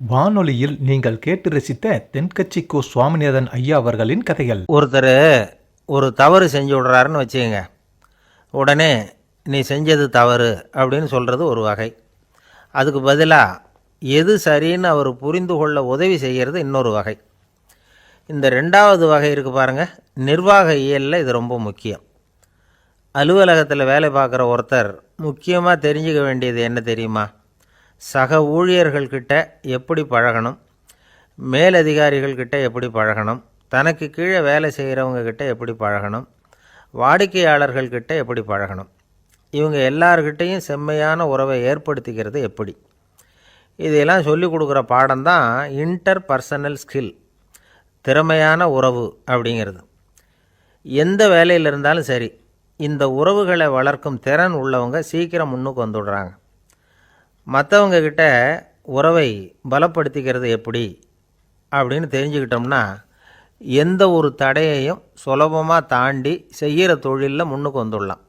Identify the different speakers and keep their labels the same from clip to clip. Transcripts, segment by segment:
Speaker 1: வானொலியில் நீங்கள் கேட்டு ரசித்த தென்கட்சி கோ சுவாமிநாதன் ஐயா அவர்களின் கதைகள்.
Speaker 2: ஒருத்தர் ஒரு தவறு செஞ்சு விடுறாருன்னு வச்சுக்கோங்க. உடனே நீ செஞ்சது தவறு அப்படின்னு சொல்கிறது ஒரு வகை. அதுக்கு பதிலாக எது சரின்னு அவர் புரிந்து கொள்ள உதவி செய்கிறது இன்னொரு வகை. இந்த ரெண்டாவது வகை இருக்குது பாருங்கள், நிர்வாக இயலில் இது ரொம்ப முக்கியம். அலுவலகத்தில் வேலை பார்க்குற ஒருத்தர் முக்கியமாக தெரிஞ்சுக்க வேண்டியது என்ன தெரியுமா? சக ஊழியர்கள்கிட்ட எப்படி பழகணும், மேலதிகாரிகள்கிட்ட எப்படி பழகணும், தனக்கு கீழே வேலை செய்கிறவங்கக்கிட்ட எப்படி பழகணும், வாடிக்கையாளர்கள்கிட்ட எப்படி பழகணும், இவங்க எல்லார்கிட்டையும் செம்மையான உறவை ஏற்படுத்திக்கிறது எப்படி, இதையெல்லாம் சொல்லிக் கொடுக்குற பாடம் தான் இன்டர் பர்சனல் ஸ்கில், திறமையான உறவு அப்படிங்கிறது. எந்த வேலையில் இருந்தாலும் சரி, இந்த உறவுகளை வளர்க்கும் திறன் உள்ளவங்க சீக்கிரம் முன்னுக்கு வந்துடுறாங்க. மற்றவங்கக்கிட்ட உறவை பலப்படுத்திக்கிறது எப்படி அப்படின்னு தெரிஞ்சுக்கிட்டோம்னா எந்த ஒரு தடையையும் சுலபமாக தாண்டி செய்கிற தொழிலில் முன்னுக்கு வந்துடலாம்.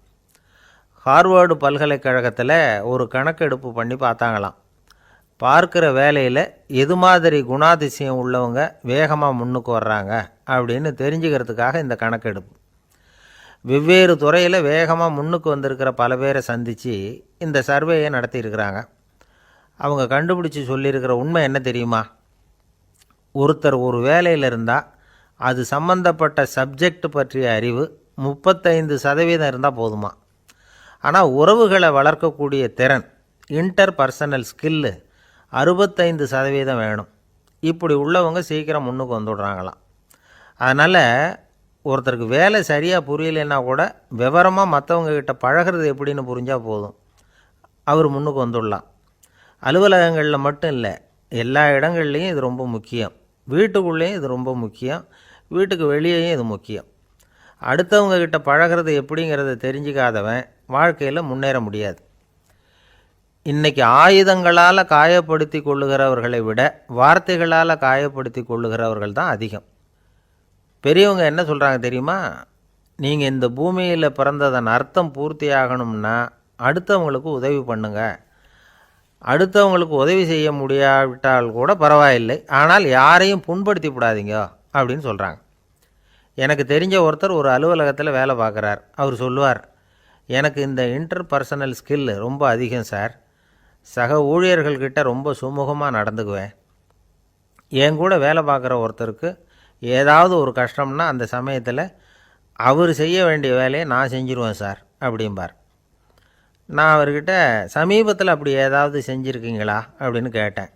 Speaker 2: ஹார்வர்டு பல்கலைக்கழகத்தில் ஒரு கணக்கெடுப்பு பண்ணி பார்த்தாங்களாம். பார்க்குற வேலையில் எது மாதிரி குணாதிசயம் உள்ளவங்க வேகமாக முன்னுக்கு வர்றாங்க அப்படின்னு தெரிஞ்சுக்கிறதுக்காக இந்த கணக்கெடுப்பு. வெவ்வேறு துறையில் வேகமாக முன்னுக்கு வந்திருக்கிற பல பேரை சந்தித்து இந்த சர்வேயை நடத்தியிருக்கிறாங்க. அவங்க கண்டுபிடிச்சி சொல்லியிருக்கிற உண்மை என்ன தெரியுமா? ஒருத்தர் ஒரு வேலையில் இருந்தால் அது சம்பந்தப்பட்ட சப்ஜெக்ட் பற்றிய அறிவு 35% இருந்தால் போதுமா. ஆனால் உறவுகளை வளர்க்கக்கூடிய திறன், இன்டர் பர்சனல் ஸ்கில்லு 65% வேணும். இப்படி உள்ளவங்க சீக்கிரம் முன்னுக்கு வந்துடுறாங்களாம். அதனால் ஒருத்தருக்கு வேலை சரியாக புரியலைன்னா கூட விவரமாக மற்றவங்கக்கிட்ட பழகிறது எப்படின்னு புரிஞ்சால் போதும், அவர் முன்னுக்கு வந்துடலாம். அலுவலகங்களில் மட்டும் இல்லை, எல்லா இடங்கள்லையும் இது ரொம்ப முக்கியம். வீட்டுக்குள்ளேயும் இது ரொம்ப முக்கியம், வீட்டுக்கு வெளியேயும் இது முக்கியம். அடுத்தவங்கக்கிட்ட பழகிறது எப்படிங்கிறத தெரிஞ்சிக்காதவன் வாழ்க்கையில் முன்னேற முடியாது. இன்றைக்கி ஆயுதங்களால் காயப்படுத்தி கொள்ளுகிறவர்களை விட வார்த்தைகளால் காயப்படுத்தி கொள்ளுகிறவர்கள் தான் அதிகம். பெரியவங்க என்ன சொல்கிறாங்க தெரியுமா? நீங்கள் இந்த பூமியில் பிறந்ததன் அர்த்தம் பூர்த்தியாகணும்னா அடுத்தவங்களுக்கு உதவி பண்ணுங்கள். அடுத்தவங்களுக்கு உதவி செய்ய முடியாவிட்டால் கூட பரவாயில்லை, ஆனால் யாரையும் புண்படுத்தி விடாதீங்க அப்படின்னு சொல்கிறாங்க. எனக்கு தெரிஞ்ச ஒருத்தர் ஒரு அலுவலகத்தில் வேலை பார்க்குறார். அவர் சொல்லுவார், எனக்கு இந்த இன்டர் பர்சனல் ஸ்கில் ரொம்ப அதிகம் சார். சக ஊழியர்கள்கிட்ட ரொம்ப சுமூகமாக நடந்துக்குவேன். என் கூட வேலை பார்க்குற ஒருத்தருக்கு ஏதாவது ஒரு கஷ்டம்னா அந்த சமயத்தில் அவர் செய்ய வேண்டிய வேலையை நான் செஞ்சுருவேன் சார் அப்படிம்பார். நான் அவர்கிட்ட சமீபத்தில் அப்படி ஏதாவது செஞ்சுருக்கீங்களா அப்படின்னு கேட்டேன்.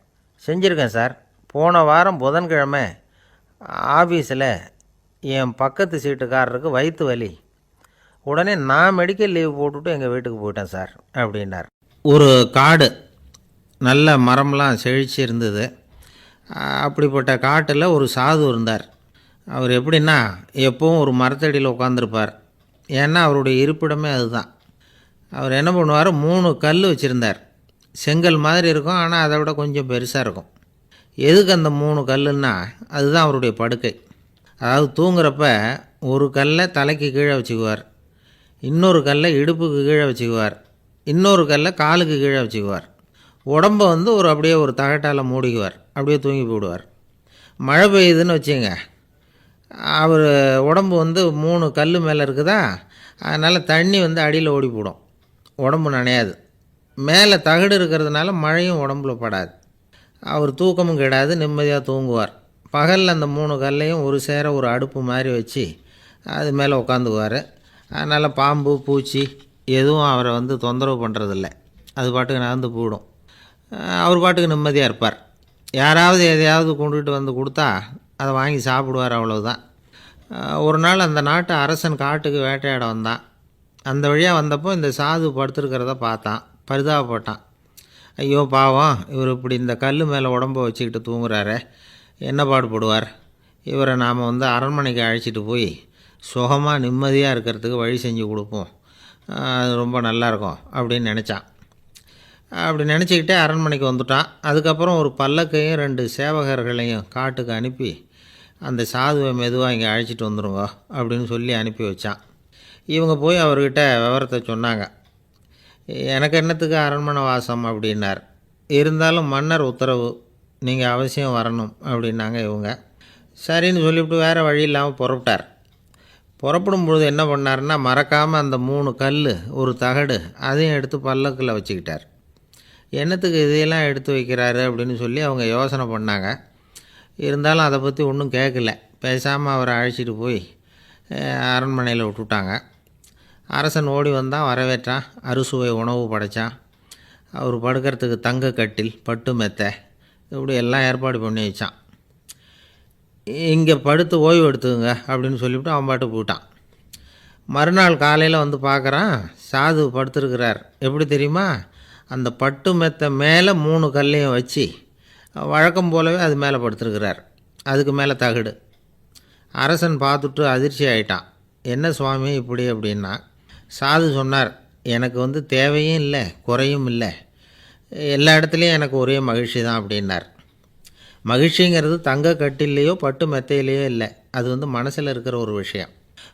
Speaker 2: செஞ்சுருக்கேன் சார். போன வாரம் புதன்கிழமை ஆஃபீஸில் என் பக்கத்து சீட்டுக்காரருக்கு வயிற்று வலி. உடனே நான் மெடிக்கல் லீவ் போட்டுவிட்டு எங்கள் வீட்டுக்கு போயிட்டேன் சார் அப்படின்னார். ஒரு காடு, நல்ல மரம்லாம் செழிச்சு இருந்தது. அப்படிப்பட்ட காட்டில் ஒரு சாது இருந்தார். அவர் எப்படின்னா எப்பவும் ஒரு மரத்தடியில் உட்காந்துருப்பார். ஏன்னா அவருடைய இருப்பிடமே அதுதான். அவர் என்ன பண்ணுவார், 3 கல் வச்சுருந்தார். செங்கல் மாதிரி இருக்கும், ஆனால் அதை விட கொஞ்சம் பெருசாக இருக்கும். எதுக்கு அந்த 3 கல்லுன்னா அதுதான் அவருடைய படுக்கை. அதாவது தூங்குறப்ப ஒரு கல்லை தலைக்கு கீழே வச்சுக்குவார், இன்னொரு கல்லை இடுப்புக்கு கீழே வச்சுக்குவார், இன்னொரு கல்லை காலுக்கு கீழே வச்சுக்குவார். உடம்பை ஒரு அப்படியே ஒரு தகட்டால் மூடிக்குவார், அப்படியே தூங்கி போயிடுவார். மழை பெய்யுதுன்னு வச்சுங்க, அவர் உடம்பு 3 கல் மேலே இருக்குதா, அதனால் தண்ணி அடியில் ஓடி போடும், உடம்பு நனையாது. மேலே தகடு இருக்கிறதுனால மழையும் உடம்புல படாது. அவர் தூக்கமும் கெடாது, நிம்மதியாக தூங்குவார். பகலில் அந்த 3 கல்லையும் ஒரு சேர ஒரு அடுப்பு மாதிரி வச்சு அது மேலே உட்காந்துக்குவார். அதனால் பாம்பு பூச்சி எதுவும் அவரை தொந்தரவு பண்ணுறதில்ல, அது பாட்டுக்கு நடந்து போயிடும். அவர் பாட்டுக்கு நிம்மதியாக இருப்பார். யாராவது எதையாவது கொண்டுகிட்டு கொடுத்தா அதை வாங்கி சாப்பிடுவார், அவ்வளவுதான். ஒரு நாள் அந்த நாட்டு அரசன் காட்டுக்கு வேட்டையாட வந்தான். அந்த வழியாக வந்தப்போ இந்த சாது படுத்துருக்கிறத பார்த்தான், பரிதாபப்பட்டான். ஐயோ பாவம், இவர் இப்படி இந்த கல் மேலே உடம்பை வச்சுக்கிட்டு தூங்குறாரே, என்ன பாடுபடுவார். இவரை நாம் அரண்மனைக்கு அழைச்சிட்டு போய் சுகமாக நிம்மதியாக இருக்கிறதுக்கு வழி செஞ்சு கொடுப்போம், அது ரொம்ப நல்லாயிருக்கும் அப்படின்னு நினச்சான். அப்படி நினச்சிக்கிட்டே அரண்மனைக்கு வந்துட்டான். அதுக்கப்புறம் ஒரு பல்லக்கையும் 2 சேவகர்களையும் காட்டுக்கு அனுப்பி அந்த சாதுவை மெதுவாக இங்கே அழைச்சிட்டு வந்துடுங்க அப்படின்னு சொல்லி அனுப்பி வச்சான். இவங்க போய் அவர்கிட்ட விவரத்தை சொன்னாங்க. எனக்கு என்னத்துக்கு அரண்மனை வாசம் அப்படின்னார். இருந்தாலும் மன்னர் உத்தரவு, நீங்கள் அவசியம் வரணும் அப்படின்னாங்க இவங்க. சரின்னு சொல்லிவிட்டு வேறு வழி இல்லாமல் புறப்பட்டார். புறப்படும் பொழுது என்ன பண்ணாருன்னா, மறக்காமல் அந்த 3 கல், ஒரு தகடு அதையும் எடுத்து பல்லக்கில் வச்சுக்கிட்டார். என்னத்துக்கு இதையெல்லாம் எடுத்து வைக்கிறாரு அப்படின்னு சொல்லி அவங்க யோசனை பண்ணாங்க. இருந்தாலும் அதை பற்றி ஒன்றும் கேட்கல. பேசாமல் அவரை அழைச்சிட்டு போய் அரண்மனையில் விட்டுட்டாங்க. அரசன் ஓடி வந்தான், வரவேற்றான், அறுசுவை உணவு படைத்தான். அவர் படுக்கிறதுக்கு தங்க கட்டில், பட்டு மெத்தை, இப்படி எல்லாம் ஏற்பாடு பண்ணி வச்சான். இங்கே படுத்து ஓய்வு எடுத்துங்க அப்படின்னு சொல்லிவிட்டு அவன் பாட்டு போயிட்டான். மறுநாள் காலையில் வந்து பார்க்குறான், சாது படுத்துருக்கிறார். எப்படி தெரியுமா? அந்த பட்டு மெத்தை மேலே 3 கல்லையும் வச்சு வழக்கம் போலவே அது மேலே படுத்துருக்கிறார். அதுக்கு மேலே தகடு. அரசன் பார்த்துட்டு அதிர்ச்சி ஆகிட்டான். என்ன சுவாமி இப்படி அப்படின்னா, சாது சொன்னார், எனக்கு தேவையும் இல்லை குறையும் இல்லை, எல்லா இடத்துலையும் எனக்கு ஒரே மகிழ்ச்சி தான் அப்படின்னார். மகிழ்ச்சிங்கிறது தங்க கட்டிலேயோ பட்டு மெத்தையிலேயோ இல்லை, அது மனசில் இருக்கிற ஒரு விஷயம்.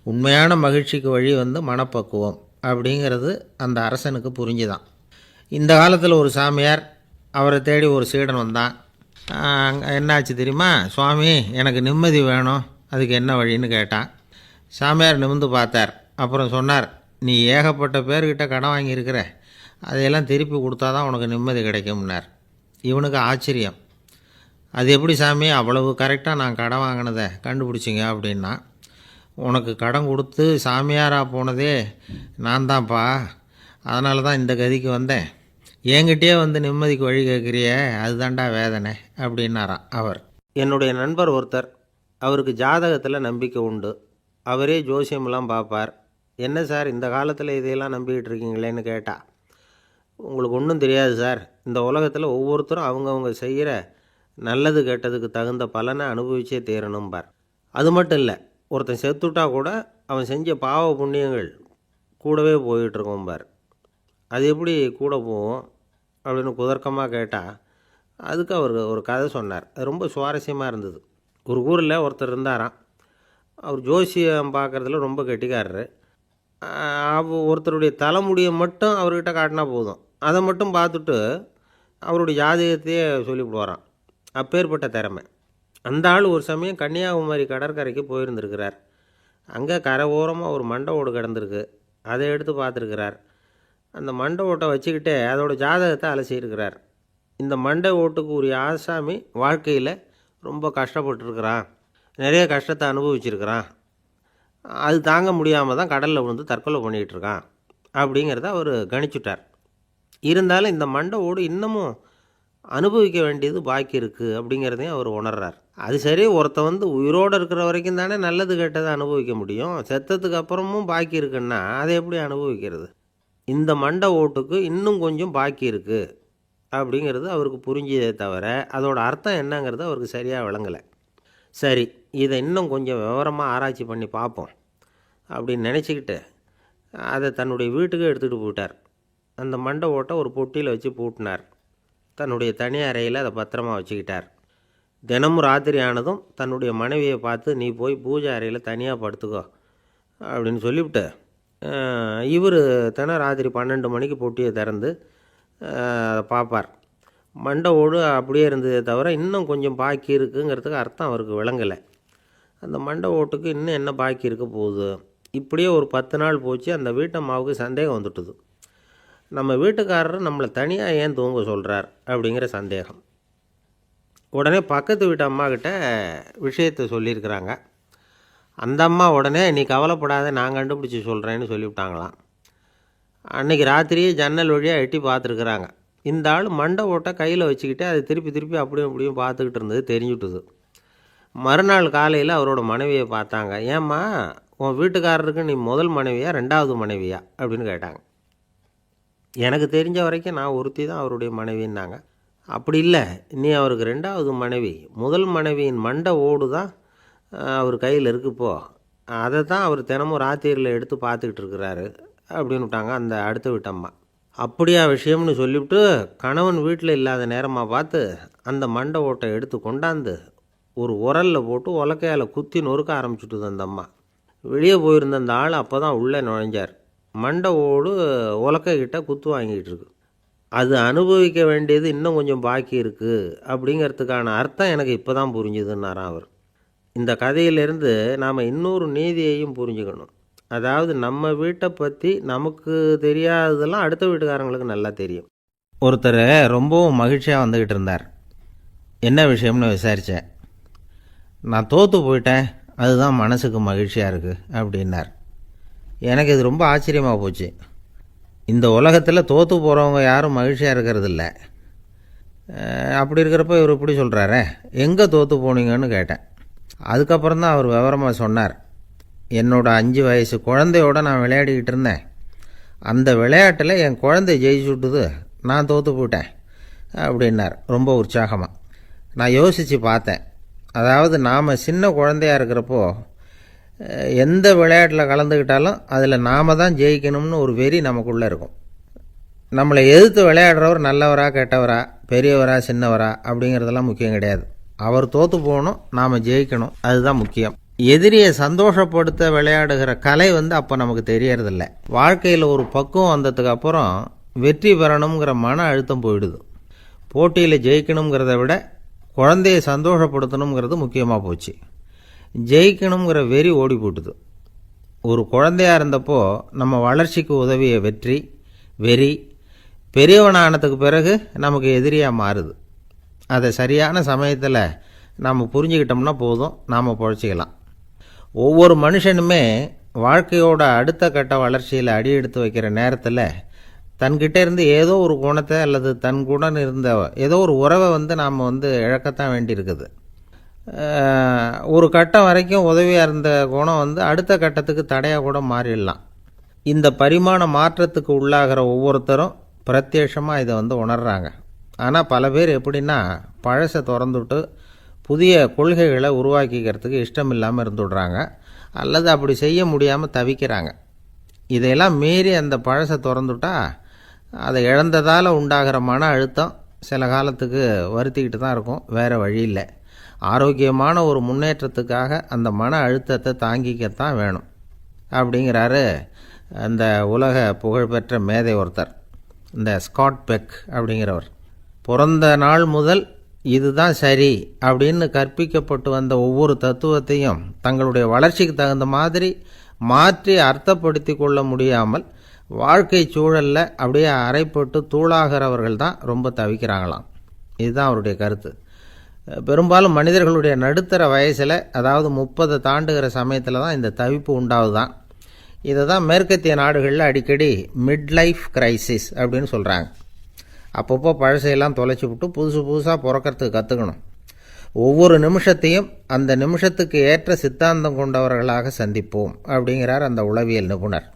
Speaker 2: உண்மையான மகிழ்ச்சிக்கு வழி மனப்பக்குவம் அப்படிங்கிறது அந்த அரசனுக்கு புரிஞ்சுதான். இந்த காலத்தில் ஒரு சாமியார், அவரை தேடி ஒரு சீடன் வந்தான். என்னாச்சு தெரியுமா? சுவாமி, எனக்கு நிம்மதி வேணும், அதுக்கு என்ன வழின்னு கேட்டான். சாமியார் நிமிர்ந்து பார்த்தார். அப்புறம் சொன்னார், நீ ஏகப்பட்ட பேர்கிட்ட கடன் வாங்கியிருக்கிற, அதையெல்லாம் திருப்பி கொடுத்தா தான் உனக்கு நிம்மதி கிடைக்கும்னார். இவனுக்கு ஆச்சரியம். அது எப்படி சாமி, அவ்வளவு கரெக்டாக நான் கடன் வாங்கினதை கண்டுபிடிச்சிங்க அப்படின்னா, உனக்கு கடன் கொடுத்து சாமியாராக போனதே நான் தான்ப்பா, அதனால தான் இந்த கதிக்கு வந்தேன். என்கிட்டயே நிம்மதிக்கு வழி கேட்குறியே, அதுதான்டா வேதனை அப்படின்னாராம் அவர். என்னுடைய நண்பர் ஒருத்தர், அவருக்கு ஜாதகத்தில் நம்பிக்கை உண்டு. அவரே ஜோசியமெல்லாம் பார்ப்பார். என்ன சார் இந்த காலத்தில் இதையெல்லாம் நம்பிக்கிட்டு இருக்கீங்களேன்னு கேட்டால், உங்களுக்கு ஒன்றும் தெரியாது சார், இந்த உலகத்தில் ஒவ்வொருத்தரும் அவங்கவுங்க செய்கிற நல்லது கெட்டதுக்கு தகுந்த பலனை அனுபவிச்சே தீரணும்பார். அது மட்டும் இல்லை, ஒருத்தன் செத்துட்டா கூட அவன் செஞ்ச பாவ புண்ணியங்கள் கூடவே போயிட்டுருக்கோம்பார். அது எப்படி கூட போகும் அப்படின்னு குதர்க்கமாக கேட்டால், அதுக்கு அவர் ஒரு கதை சொன்னார். அது ரொம்ப சுவாரஸ்யமாக இருந்தது. ஒரு ஊரில் ஒருத்தர் இருந்தாராம். அவர் ஜோசியம் பார்க்குறதுல ரொம்ப கெட்டிக்காரரு. ஒருத்தருடைய தலைமுடியை மட்டும் அவர்கிட்ட காட்டினா போதும், அதை மட்டும் பார்த்துட்டு அவருடைய ஜாதகத்தையே சொல்லிவிடுவாராம். அப்பேற்பட்ட திறமை. அந்த ஆள் ஒரு சமயம் கன்னியாகுமரி கடற்கரைக்கு போயிருந்திருக்கிறார். அங்கே கரை ஓரமாக ஒரு மண்டை ஓடு கிடந்திருக்கு. அதை எடுத்து பார்த்துருக்கிறார். அந்த மண்டை ஓட்டை வச்சுக்கிட்டே அதோட ஜாதகத்தை அலசியிருக்கிறார். இந்த மண்டை ஓட்டுக்கு உரிய ஆசாமி வாழ்க்கையில் ரொம்ப கஷ்டப்பட்டுருக்கிறான், நிறைய கஷ்டத்தை அனுபவிச்சிருக்கிறான், அது தாங்க முடியாமல் தான் கடலில் விழுந்து தற்கொலை பண்ணிகிட்டு இருக்கான் அப்படிங்கிறத அவர் கணிச்சுட்டார். இருந்தாலும் இந்த மண்டை ஓடு இன்னமும் அனுபவிக்க வேண்டியது பாக்கி இருக்குது அப்படிங்கிறதையும் அவர் உணர்றார். அது சரி, ஒருத்த உயிரோடு இருக்கிற வரைக்கும் தானே நல்லது கெட்டதை அனுபவிக்க முடியும். செத்ததுக்கு அப்புறமும் பாக்கி இருக்குன்னா அதை எப்படி அனுபவிக்கிறது? இந்த மண்டை ஓட்டுக்கு இன்னும் கொஞ்சம் பாக்கி இருக்குது அப்படிங்கிறது அவருக்கு புரிஞ்சதே தவிர அதோட அர்த்தம் என்னங்கிறது அவருக்கு சரியாக விளங்கலை. சரி, இதை இன்னும் கொஞ்சம் விவரமாக ஆராய்ச்சி பண்ணி பார்ப்போம் அப்படின்னு நினச்சிக்கிட்டு அதை தன்னுடைய வீட்டுக்கு எடுத்துகிட்டு போயிட்டார். அந்த மண்டை ஓட்டை ஒரு பொட்டியில் வச்சு பூட்டினார். தன்னுடைய தனி அறையில் அதை பத்திரமா வச்சுக்கிட்டார். தினமும் ராத்திரி ஆனதும் தன்னுடைய மனைவியை பார்த்து, நீ போய் பூஜை அறையில் தனியாக படுத்துக்கோ அப்படின்னு சொல்லிவிட்டு, இவர் ராத்திரி 12 மணிக்கு பொட்டியை திறந்து அதை பார்ப்பார். மண்டை ஓடு அப்படியே இருந்ததே தவிர இன்னும் கொஞ்சம் பாக்கி இருக்குங்கிறதுக்கு அர்த்தம் அவருக்கு விளங்கலை. அந்த மண்டை ஓட்டுக்கு இன்னும் என்ன பாக்கி இருக்க போகுது? இப்படியே ஒரு 10 நாள் போச்சு. அந்த வீட்டம்மாவுக்கு சந்தேகம் வந்துட்டுது. நம்ம வீட்டுக்காரர் நம்மளை தனியாக ஏன் தூங்க சொல்கிறார் அப்படிங்கிற சந்தேகம். உடனே பக்கத்து வீட்டு அம்மாக்கிட்ட விஷயத்தை சொல்லியிருக்கிறாங்க. அந்த அம்மா உடனே, நீ கவலைப்படாத, நான் கண்டுபிடிச்சி சொல்கிறேன்னு சொல்லிவிட்டாங்களாம். அன்றைக்கி ராத்திரியே ஜன்னல் வழியாக எட்டி பார்த்துருக்குறாங்க. இந்த ஆள் மண்டை ஓட்டை கையில் வச்சுக்கிட்டு அதை திருப்பி திருப்பி அப்படியும் அப்படியும் பார்த்துக்கிட்டு இருந்தது தெரிஞ்சுட்டுது. மறுநாள் காலையில் அவரோட மனைவியை பார்த்தாங்க. ஏம்மா, உன் வீட்டுக்காரருக்கு நீ முதல் மனைவியா 2வது மனைவியா அப்படின்னு கேட்டாங்க. எனக்கு தெரிஞ்ச வரைக்கும் நான் ஒருத்தி தான் அவருடைய மனைவின்னாங்க. அப்படி இல்லை, நீ அவருக்கு 2வது மனைவி. முதல் மனைவியின் மண்டை ஓடு தான் அவர் கையில் இருக்குப்போ, அதை தான் அவர் தினமும் ராத்திரியில் எடுத்து பார்த்துக்கிட்டு இருக்கிறாரு அப்படின்னு விட்டாங்க அந்த அடுத்த வீட்டம்மா. அப்படியா விஷயம்னு சொல்லிவிட்டு கணவன் வீட்டில் இல்லாத நேரமாக பார்த்து அந்த மண்டை ஓட்டை எடுத்து கொண்டாந்து ஒரு உரலில் போட்டு உலக்கையால் குத்தி நொறுக்க ஆரம்பிச்சுட்டுது அந்த அம்மா. வெளியே போயிருந்த அந்த ஆள் அப்போ தான் உள்ளே நுழைஞ்சார். மண்டை ஓடு உலக்கைக்கிட்ட குத்து வாங்கிட்டு இருக்கு. அது அனுபவிக்க வேண்டியது இன்னும் கொஞ்சம் பாக்கி இருக்குது அப்படிங்கிறதுக்கான அர்த்தம் எனக்கு இப்போ தான் புரிஞ்சுதுன்னாராம் அவர். இந்த கதையிலேருந்து நாம் இன்னொரு நீதியையும் புரிஞ்சுக்கணும். அதாவது நம்ம வீட்டை பற்றி நமக்கு தெரியாததெல்லாம் அடுத்த வீட்டுக்காரங்களுக்கு நல்லா தெரியும். ஒருத்தர் ரொம்பவும் மகிழ்ச்சியாக வந்துக்கிட்டு இருந்தார். என்ன விஷயம்னு விசாரித்தேன். நான் தோற்று போயிட்டேன், அதுதான் மனசுக்கு மகிழ்ச்சியாக இருக்குது அப்படின்னார். எனக்கு இது ரொம்ப ஆச்சரியமாக போச்சு. இந்த உலகத்தில் தோற்று போகிறவங்க யாரும் மகிழ்ச்சியாக இருக்கிறதில்ல. அப்படி இருக்கிறப்ப இவர் இப்படி சொல்கிறாரே, எங்கே தோற்று போனீங்கன்னு கேட்டேன். அதுக்கப்புறம் தான் அவர் விவரமாக சொன்னார். என்னோடய 5 வயசு குழந்தையோடு நான் விளையாடிக்கிட்டு இருந்தேன். அந்த விளையாட்டில் என் குழந்தை ஜெயிச்சுட்டுது, நான் தோற்று போயிட்டேன் அப்படின்னார் ரொம்ப உற்சாகமாக. நான் யோசித்து பார்த்தேன். அதாவது நாம் சின்ன குழந்தையாக இருக்கிறப்போ எந்த விளையாட்டில் கலந்துக்கிட்டாலும் அதில் நாம் தான் ஜெயிக்கணும்னு ஒரு வெறி நமக்குள்ளே இருக்கும். நம்மளை எதிர்த்து விளையாடுறவர் நல்லவரா கெட்டவரா, பெரியவரா சின்னவரா அப்படிங்கிறதெல்லாம் முக்கியம் கிடையாது. அவர் தோற்று போகணும், நாம் ஜெயிக்கணும், அதுதான் முக்கியம். எதிரியை சந்தோஷப்படுத்த விளையாடுகிற கலை அப்போ நமக்கு தெரியறதில்ல. வாழ்க்கையில் ஒரு பக்குவம் வந்ததுக்கு அப்புறம் வெற்றி பெறணுங்கிற மன அழுத்தம் போயிடுது. போட்டியில் ஜெயிக்கணுங்கிறத விட குழந்தையை சந்தோஷப்படுத்தணுங்கிறது முக்கியமாக போச்சு. ஜெயிக்கணுங்கிற வெறி ஓடி போட்டுது. ஒரு குழந்தையாக இருந்தப்போ நம்ம வளர்ச்சிக்கு உதவிய வெறி பெரியவனானதுக்கு பிறகு நமக்கு எதிரியாக மாறுது. அதை சரியான சமயத்தில் நாம் புரிஞ்சுக்கிட்டோம்னா போதும், நாம் பொழைச்சிக்கலாம். ஒவ்வொரு மனுஷனுமே வாழ்க்கையோட அடுத்த கட்ட வளர்ச்சியில் அடி எடுத்து வைக்கிற நேரத்தில் தன்கிட்ட இருந்து ஏதோ ஒரு குணத்தை அல்லது தன் குணம் இருந்த ஏதோ ஒரு உறவை நாம் இழக்கத்தான் வேண்டியிருக்குது. ஒரு கட்டம் வரைக்கும் உதவியாக இருந்த குணம் அடுத்த கட்டத்துக்கு தடையாக கூட மாறிடலாம். இந்த பரிமாண மாற்றத்துக்கு உள்ளாகிற ஒவ்வொருத்தரும் பிரத்யட்சமாக இதை உணர்கிறாங்க. ஆனால் பல பேர் எப்படின்னா பழசை திறந்துவிட்டு புதிய கொள்கைகளை உருவாக்கிக்கிறதுக்கு இஷ்டம் இல்லாமல் இருந்துவிடுறாங்க, அல்லது அப்படி செய்ய முடியாமல் தவிக்கிறாங்க. இதையெல்லாம் மீறி அந்த பழசை திறந்துவிட்டா அதை இழந்ததால் உண்டாகிற மன அழுத்தம் சில காலத்துக்கு வருத்திக்கிட்டு தான் இருக்கும், வேறு வழி இல்லை. ஆரோக்கியமான ஒரு முன்னேற்றத்துக்காக அந்த மன அழுத்தத்தை தாங்கிக்கத்தான் வேணும் அப்படிங்கிறாரு அந்த உலக புகழ்பெற்ற மேதை ஒருத்தர், இந்த ஸ்காட் பெக் அப்படிங்கிறவர். பிறந்த நாள் முதல் இதுதான் சரி அப்படின்னு கற்பிக்கப்பட்டு வந்த ஒவ்வொரு தத்துவத்தையும் தங்களுடைய வளர்ச்சிக்கு தகுந்த மாதிரி மாற்றி அர்த்தப்படுத்தி கொள்ள முடியாமல் வாழ்க்கை சூழலில் அப்படியே அரைப்பட்டு தூளாகிறவர்கள் தான் ரொம்ப தவிக்கிறாங்களாம். இதுதான் அவருடைய கருத்து. பெரும்பாலும் மனிதர்களுடைய நடுத்தர வயசில், அதாவது 30 தாண்டுகிற சமயத்தில் தான் இந்த தவிப்பு உண்டாகுதான். இதை தான் மேற்கத்திய நாடுகளில் அடிக்கடி மிட் லைஃப் கிரைசிஸ் அப்படின்னு சொல்கிறாங்க. அப்பப்போ பழசையெல்லாம் தொலைச்சி விட்டு புதுசாக பிறக்கிறதுக்கு கற்றுக்கணும். ஒவ்வொரு நிமிஷத்தையும் அந்த நிமிஷத்துக்கு ஏற்ற சித்தாந்தம் கொண்டவர்களாக சந்திப்போம் அப்படிங்கிறார் அந்த உளவியல் நிபுணர்.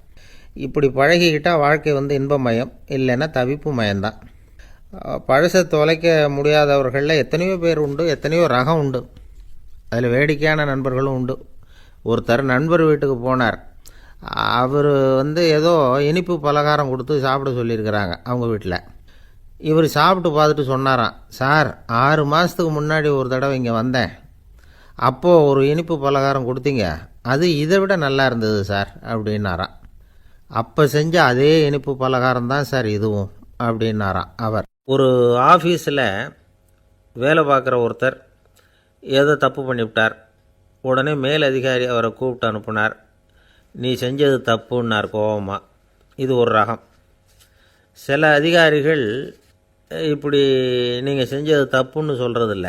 Speaker 2: இப்படி பழகிக்கிட்டால் வாழ்க்கை இன்பமயம், இல்லைன்னா தவிப்பு மயம்தான். பழசை தொலைக்க முடியாதவர்களில் எத்தனையோ பேர் உண்டு, எத்தனையோ ரகம் உண்டு. அதில் வேடிக்கையான நண்பர்களும் உண்டு. ஒருத்தர் நண்பர் வீட்டுக்கு போனார். அவர் ஏதோ இனிப்பு பலகாரம் கொடுத்து சாப்பிட சொல்லியிருக்கிறாங்க அவங்க வீட்டில். இவர் சாப்பிட்டு பார்த்துட்டு சொன்னாராம், சார் 6 மாதத்துக்கு முன்னாடி ஒரு தடவை இங்கே வந்தேன், அப்போது ஒரு இனிப்பு பலகாரம் கொடுத்தீங்க, அது இதை விட நல்லா இருந்தது சார் அப்படின்னாராம். அப்போ செஞ்ச அதே இனிப்பு பலகாரம் தான் சார் இதுவும் அப்படின்னாராம் அவர். ஒரு ஆஃபீஸில் வேலை பார்க்குற ஒருத்தர் ஏதோ தப்பு பண்ணிவிட்டார். உடனே மேல் அதிகாரி அவரை கூப்பிட்டு அனுப்புனார். நீ செஞ்சது தப்புன்னார் கோபமாக. இது ஒரு ரகம். சில அதிகாரிகள் இப்படி நீங்கள் செஞ்சது தப்புன்னு சொல்கிறதில்ல,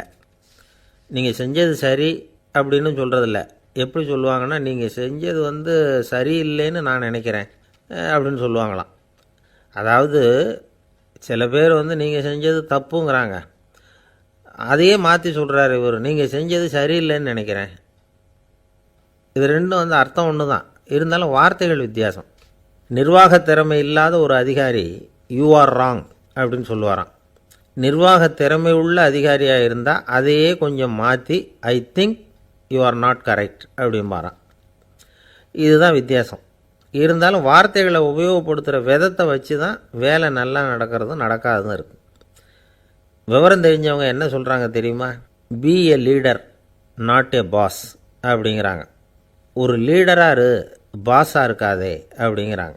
Speaker 2: நீங்கள் செஞ்சது சரி அப்படின்னு சொல்கிறதில்ல. எப்படி சொல்லுவாங்கன்னா, நீங்கள் செஞ்சது சரியில்லைன்னு நான் நினைக்கிறேன் அப்படின்னு சொல்லுவாங்களாம். அதாவது சில பேர் நீங்கள் செஞ்சது தப்புங்கிறாங்க, அதையே மாற்றி சொல்கிறாரு இவர், நீங்கள் செஞ்சது சரியில்லைன்னு நினைக்கிறேன். இது ரெண்டும் அர்த்தம் ஒன்று தான், இருந்தாலும் வார்த்தைகள் வித்தியாசம். நிர்வாக திறமை இல்லாத ஒரு அதிகாரி யூ ஆர் ராங் அப்படின்னு சொல்லுவாராம். நிர்வாக திறமை உள்ள அதிகாரியாக இருந்தால் அதையே கொஞ்சம் மாற்றி I think you are not correct அப்படிம்பாரான். இதுதான் வித்தியாசம். இருந்தாலும் வார்த்தைகளை உபயோகப்படுத்துகிற விதத்தை வச்சு தான் வேலை நல்லா நடக்கிறதும் நடக்காததும் இருக்குது. விவரம் தெரிஞ்சவங்க என்ன சொல்கிறாங்க தெரியுமா? Be a leader not a boss அப்படிங்கிறாங்க. ஒரு லீடராக பாஸாக இருக்காதே அப்படிங்கிறாங்க.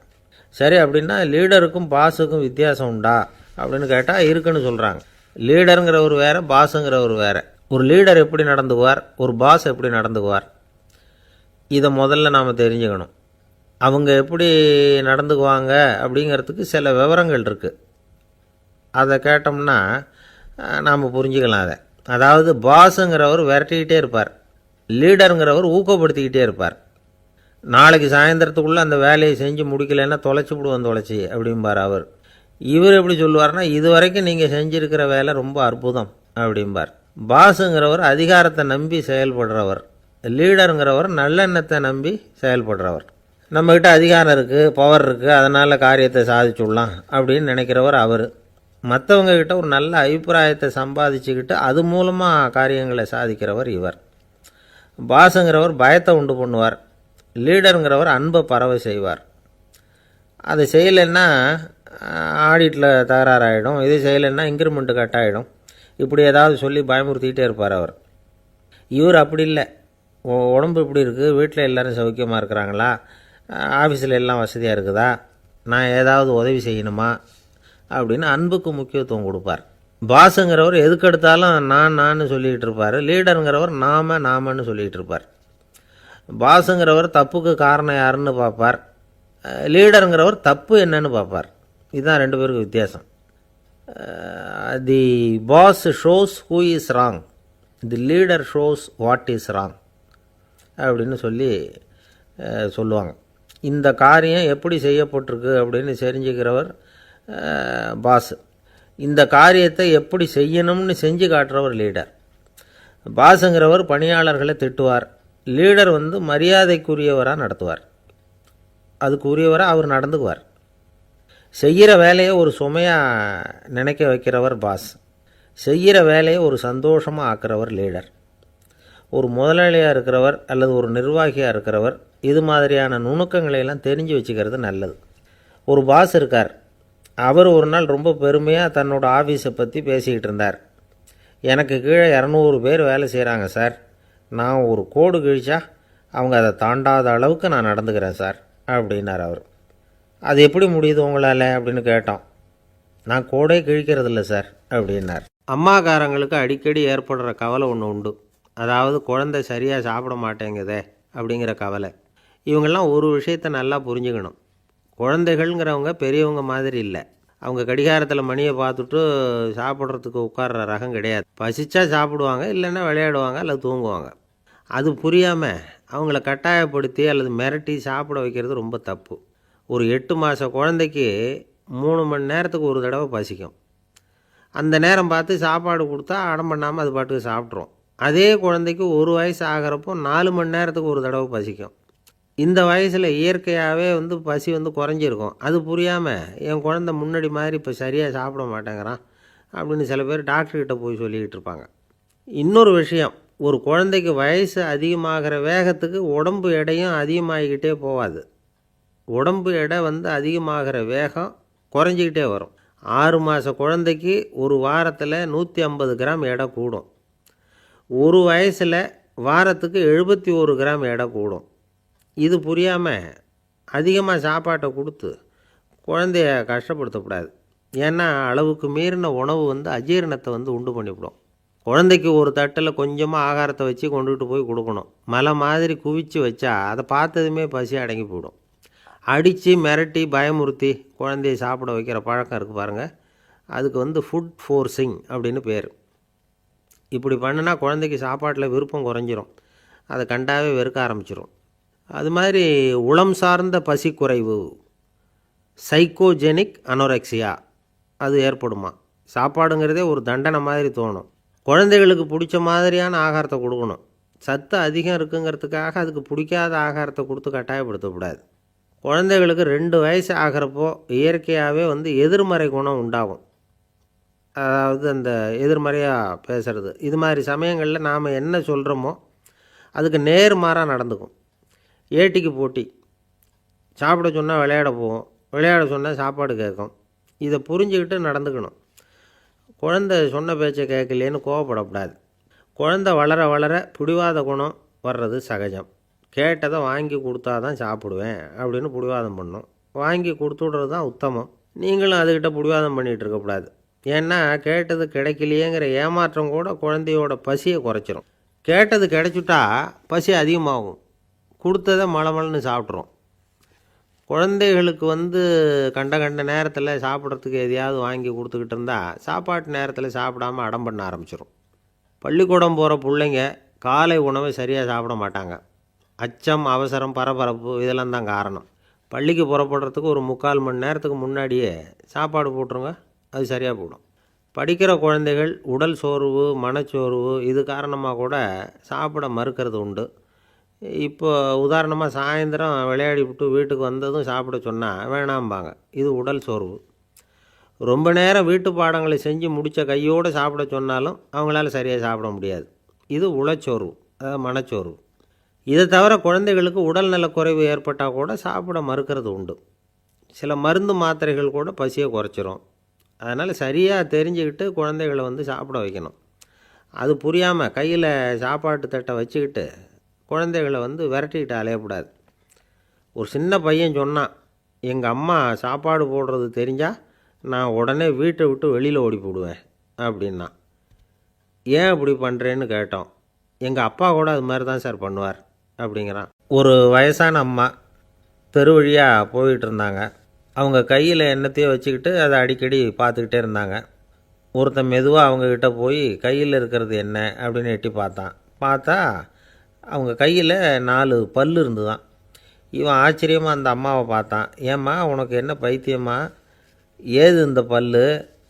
Speaker 2: சரி, அப்படின்னா லீடருக்கும் பாஸுக்கும் வித்தியாசம் உண்டா அப்படின்னு கேட்டால் இருக்குன்னு சொல்கிறாங்க. லீடருங்கிறவர் வேறு, பாஸுங்கிறவர் வேறு. ஒரு லீடர் எப்படி நடந்துக்குவார், ஒரு பாஸ் எப்படி நடந்துக்குவார், இதை முதல்ல நாம் தெரிஞ்சுக்கணும். அவங்க எப்படி நடந்துக்குவாங்க அப்படிங்கிறதுக்கு சில விவரங்கள் இருக்குது. அதை கேட்டோம்னா நாம் புரிஞ்சுக்கலாம் அதை. அதாவது பாஸுங்கிறவர் விரட்டிக்கிட்டே இருப்பார், லீடருங்கிறவர் ஊக்கப்படுத்திக்கிட்டே இருப்பார். நாளைக்கு சாயந்தரத்துக்குள்ளே அந்த வேலையை செஞ்சு முடிக்கலைன்னா தொலைச்சி விடுவோம் தொலைச்சி அப்படிம்பார் அவர். இவர் எப்படி சொல்லுவார்னா, இது வரைக்கும் நீங்கள் செஞ்சுருக்கிற வேலை ரொம்ப அற்புதம் அப்படிம்பார். பாஸுங்கிறவர் அதிகாரத்தை நம்பி செயல்படுறவர், லீடருங்கிறவர் நல்லெண்ணத்தை நம்பி செயல்படுறவர். நம்மக்கிட்ட அதிகாரம் இருக்குது, பவர் இருக்குது, அதனால் காரியத்தை சாதிச்சுடலாம் அப்படின்னு நினைக்கிறவர் அவர். மற்றவங்கக்கிட்ட ஒரு நல்ல அபிப்பிராயத்தை சம்பாதிச்சுக்கிட்டு அது மூலமாக காரியங்களை சாதிக்கிறவர் இவர். பாஸுங்கிறவர் பயத்தை உண்டு பண்ணுவார், லீடருங்கிறவர் அன்பை பரவ செய்வார். அதை செய்யலைன்னா ஆடிட்டில் தகராறாயிடும், இது செய்யலைன்னா இன்க்ரிமெண்ட்டு கட் ஆகிடும், இப்படி ஏதாவது சொல்லி பயமுறுத்திக்கிட்டே இருப்பார் அவர். இவர் அப்படி இல்லை. உடம்பு இப்படி இருக்குது, வீட்டில் எல்லோரும் சௌக்கியமாக இருக்கிறாங்களா, ஆஃபீஸில் எல்லாம் வசதியாக இருக்குதா, நான் ஏதாவது உதவி செய்யணுமா அப்படின்னு அன்புக்கு முக்கியத்துவம் கொடுப்பார். பாஸுங்கிறவர் எதுக்கெடுத்தாலும் நான் சொல்லிகிட்டு இருப்பார், லீடருங்கிறவர் நாமன்னு சொல்லிகிட்டு இருப்பார். பாஸுங்கிறவர் தப்புக்கு காரணம் யாருன்னு பார்ப்பார், லீடருங்கிறவர் தப்பு என்னன்னு பார்ப்பார். இதுதான் ரெண்டு பேருக்கு வித்தியாசம். The boss shows who is wrong, the leader shows what is wrong அப்படின்னு சொல்லுவாங்க. இந்த காரியம் எப்படி செய்யப்பட்டிருக்கு அப்படின்னு தெரிஞ்சுக்கிறவர் பாஸ். இந்த காரியத்தை எப்படி செய்யணும்னு செஞ்சு காட்டுறவர் லீடர். பாஸுங்கிறவர் பணியாளர்களை திட்டுவார், லீடர் மரியாதைக்குரியவராக நடத்துவார், அதுக்குரியவராக அவர் நடந்துக்குவார். செய்கிற வேலையை ஒரு சுமையாக நினைக்க வைக்கிறவர் பாஸ், செய்கிற வேலையை ஒரு சந்தோஷமாக ஆக்கிறவர் லீடர். ஒரு முதலாளியாக இருக்கிறவர் அல்லது ஒரு நிர்வாகியாக இருக்கிறவர் இது மாதிரியான நுணுக்கங்களையெல்லாம் தெரிஞ்சு வச்சுக்கிறது நல்லது. ஒரு பாஸ் இருக்கார், அவர் ஒரு நாள் ரொம்ப பெருமையாக தன்னோட ஆஃபீஸை பற்றி பேசிக்கிட்டு இருந்தார். எனக்கு கீழே 200 பேர் வேலை செய்கிறாங்க சார், நான் ஒரு கோடு கிழிச்சா அவங்க அதை தாண்டாத அளவுக்கு நான் நடந்துக்கிறேன் சார் அப்படின்னார் அவர். அது எப்படி முடியுது உங்களால் அப்படின்னு கேட்டோம். நான் கோடே கிழிக்கிறதில்ல சார் அப்படின்னார். அம்மாக்காரங்களுக்கு அடிக்கடி ஏற்படுற கவலை ஒன்று உண்டு, அதாவது குழந்தை சரியாக சாப்பிட மாட்டேங்குதே அப்படிங்கிற கவலை. இவங்கெல்லாம் ஒரு விஷயத்தை நல்லா புரிஞ்சுக்கணும். குழந்தைகள்ங்கிறவங்க பெரியவங்க மாதிரி இல்லை. அவங்க கடிகாரத்தில் மணியை பார்த்துட்டு சாப்பிட்றதுக்கு உட்கார்ற ரகம் கிடையாது. பசிச்சா சாப்பிடுவாங்க, இல்லைன்னா விளையாடுவாங்க அல்லது தூங்குவாங்க. அது புரியாமல் அவங்கள கட்டாயப்படுத்தி அல்லது மிரட்டி சாப்பிட வைக்கிறது ரொம்ப தப்பு. ஒரு 8 மாத குழந்தைக்கு 3 மணி நேரத்துக்கு ஒரு தடவை பசிக்கும். அந்த நேரம் பார்த்து சாப்பாடு கொடுத்தா அடம் பண்ணாமல் அது பாட்டுக்கு சாப்பிட்றோம். அதே குழந்தைக்கு 1 வயசு ஆகிறப்போ 4 மணி நேரத்துக்கு ஒரு தடவை பசிக்கும். இந்த வயசில் இயற்கையாகவே பசி குறைஞ்சிருக்கும். அது புரியாமல் என் குழந்தை முன்னாடி மாதிரி இப்போ சரியாக சாப்பிட மாட்டேங்கிறான் அப்படின்னு சில பேர் டாக்டர்கிட்ட போய் சொல்லிக்கிட்டு இருப்பாங்க. இன்னொரு விஷயம், ஒரு குழந்தைக்கு வயசு அதிகமாகிற வேகத்துக்கு உடம்பு எடையும் அதிகமாகிக்கிட்டே போகாது. உடம்பு எடை அதிகமாகிற வேகம் குறைஞ்சிக்கிட்டே வரும். 6 மாத குழந்தைக்கு ஒரு வாரத்தில் 150 கிராம் எடை கூடும். ஒரு வயசில் வாரத்துக்கு 71 கிராம் எடை கூடும். இது புரியாமல் அதிகமாக சாப்பாட்டை கொடுத்து குழந்தைய கஷ்டப்படுத்தக்கூடாது. ஏன்னா அளவுக்கு மீறின உணவு அஜீரணத்தை உண்டு பண்ணிவிடும். குழந்தைக்கு ஒரு தட்டில் கொஞ்சமாக ஆகாரத்தை வச்சு கொண்டுகிட்டு போய் கொடுக்கணும். மலை மாதிரி குவிச்சு வச்சா அதை பார்த்ததுமே பசி அடங்கி போயிடும். அடித்து மிரட்டி பயமுறுத்தி குழந்தைய சாப்பிட வைக்கிற பழக்கம் இருக்குது பாருங்கள், அதுக்கு ஃபுட் ஃபோர்ஸிங் அப்படின்னு பேர். இப்படி பண்ணுனா குழந்தைக்கு சாப்பாட்டில் விருப்பம் குறைஞ்சிரும், அதை கண்டாவே வெறுக்க ஆரம்பிச்சிடும். அது மாதிரி உளம் சார்ந்த பசி குறைவு, சைக்கோஜெனிக் அனோரெக்சியா, அது ஏற்படுமா. சாப்பாடுங்கிறதே ஒரு தண்டனை மாதிரி தோணும். குழந்தைகளுக்கு பிடிச்ச மாதிரியான ஆகாரத்தை கொடுக்கணும். சத்து அதிகம் இருக்குங்கிறதுக்காக அதுக்கு பிடிக்காத ஆகாரத்தை கொடுத்து கட்டாயப்படுத்தக்கூடாது. குழந்தைகளுக்கு 2 வயசு ஆகிறப்போ இயற்கையாகவே எதிர்மறை குணம் உண்டாகும். அதாவது அந்த எதிர்மறையாக பேசுகிறது. இது மாதிரி சமயங்களில் நாம் என்ன சொல்கிறோமோ அதுக்கு நேர்மாறாக நடந்துக்கும். ஏட்டிக்கு போட்டி, சாப்பிட சொன்னால் விளையாட போவோம், விளையாட சொன்னால் சாப்பாடு கேட்கும். இதை புரிஞ்சுக்கிட்டு நடந்துக்கணும். குழந்தை சொன்ன பேச்சை கேட்கலேன்னு கோவப்படக்கூடாது. குழந்தை வளர வளர பிடிவாத குணம் வர்றது சகஜம். கேட்டதை வாங்கி கொடுத்தா தான் சாப்பிடுவேன் அப்படின்னு பிடிவாதம் பண்ணும். வாங்கி கொடுத்துடுறது தான் உத்தமம். நீங்களும் அதுக்கிட்ட பிடிவாதம் பண்ணிகிட்டு இருக்கக்கூடாது. ஏன்னா கேட்டது கிடைக்கலையேங்கிற ஏமாற்றம் கூட குழந்தையோட பசியை குறைச்சிரும். கேட்டது கிடைச்சிட்டா பசி அதிகமாகும், கொடுத்ததை மளமளன்னு சாப்பிட்றோம். குழந்தைகளுக்கு கண்ட கண்ட நேரத்தில் சாப்பிட்றதுக்கு எதையாவது வாங்கி கொடுத்துக்கிட்டு இருந்தால் சாப்பாட்டு நேரத்தில் சாப்பிடாமல் அடம் பண்ண ஆரம்பிச்சிடும். பள்ளிக்கூடம் போகிற பிள்ளைங்க காலை உணவை சரியாக சாப்பிட மாட்டாங்க. அச்சம், அவசரம், பரபரப்பு இதெல்லாம் தான் காரணம். பள்ளிக்கு புறப்படுறதுக்கு ஒரு 3/4 மணி நேரத்துக்கு முன்னாடியே சாப்பாடு போட்டுருங்க, அது சரியாக போடும். படிக்கிற குழந்தைகள் உடல் சோர்வு, மனச்சோர்வு இது காரணமாக கூட சாப்பிட மறுக்கிறது உண்டு. இப்போ உதாரணமாக சாயந்தரம் விளையாடி விட்டு வீட்டுக்கு வந்ததும் சாப்பிட சொன்னால் வேணாம்பாங்க. இது உடல் சோர்வு. ரொம்ப நேரம் வீட்டு பாடங்களை செஞ்சு முடித்த கையோடு சாப்பிட சொன்னாலும் அவங்களால சரியாக சாப்பிட முடியாது. இது உளச்சோர்வு, அதாவது மனச்சோர்வு. இதை தவிர குழந்தைகளுக்கு உடல் நலக்குறைவு ஏற்பட்டால் கூட சாப்பிட மறுக்கிறது உண்டு. சில மருந்து மாத்திரைகள் கூட பசியை குறைச்சிரும். அதனால் சரியாக தெரிஞ்சுக்கிட்டு குழந்தைகளை சாப்பிட வைக்கணும். அது புரியாமல் கையில் சாப்பாட்டு தட்டை வச்சுக்கிட்டு குழந்தைகளை விரட்டிக்கிட்டு அலையக்கூடாது. ஒரு சின்ன பையன் சொன்னான், எங்கள் அம்மா சாப்பாடு போடுறது தெரிஞ்சால் நான் உடனே வீட்டை விட்டு வெளியில் ஓடி போடுவேன் அப்படின்னா. ஏன் அப்படி பண்ணுறேன்னு கேட்டோம். எங்கள் அப்பா கூட அது மாதிரி தான் சார் பண்ணுவார் அப்படிங்கிறான். ஒரு வயசான அம்மா தெரு வழியாக போயிட்டு இருந்தாங்க. அவங்க கையில் எண்ணத்தையோ வச்சுக்கிட்டு அதை அடிக்கடி பார்த்துக்கிட்டே இருந்தாங்க. ஒருத்தன் மெதுவாக அவங்கக்கிட்ட போய் கையில் இருக்கிறது என்ன அப்படின்னு எட்டி பார்த்தா அவங்க கையில் 4 பல் இருந்துதான். இவன் ஆச்சரியமாக அந்த அம்மாவை பார்த்தான். ஏம்மா, உனக்கு என்ன பைத்தியமா? ஏது இந்த பல்?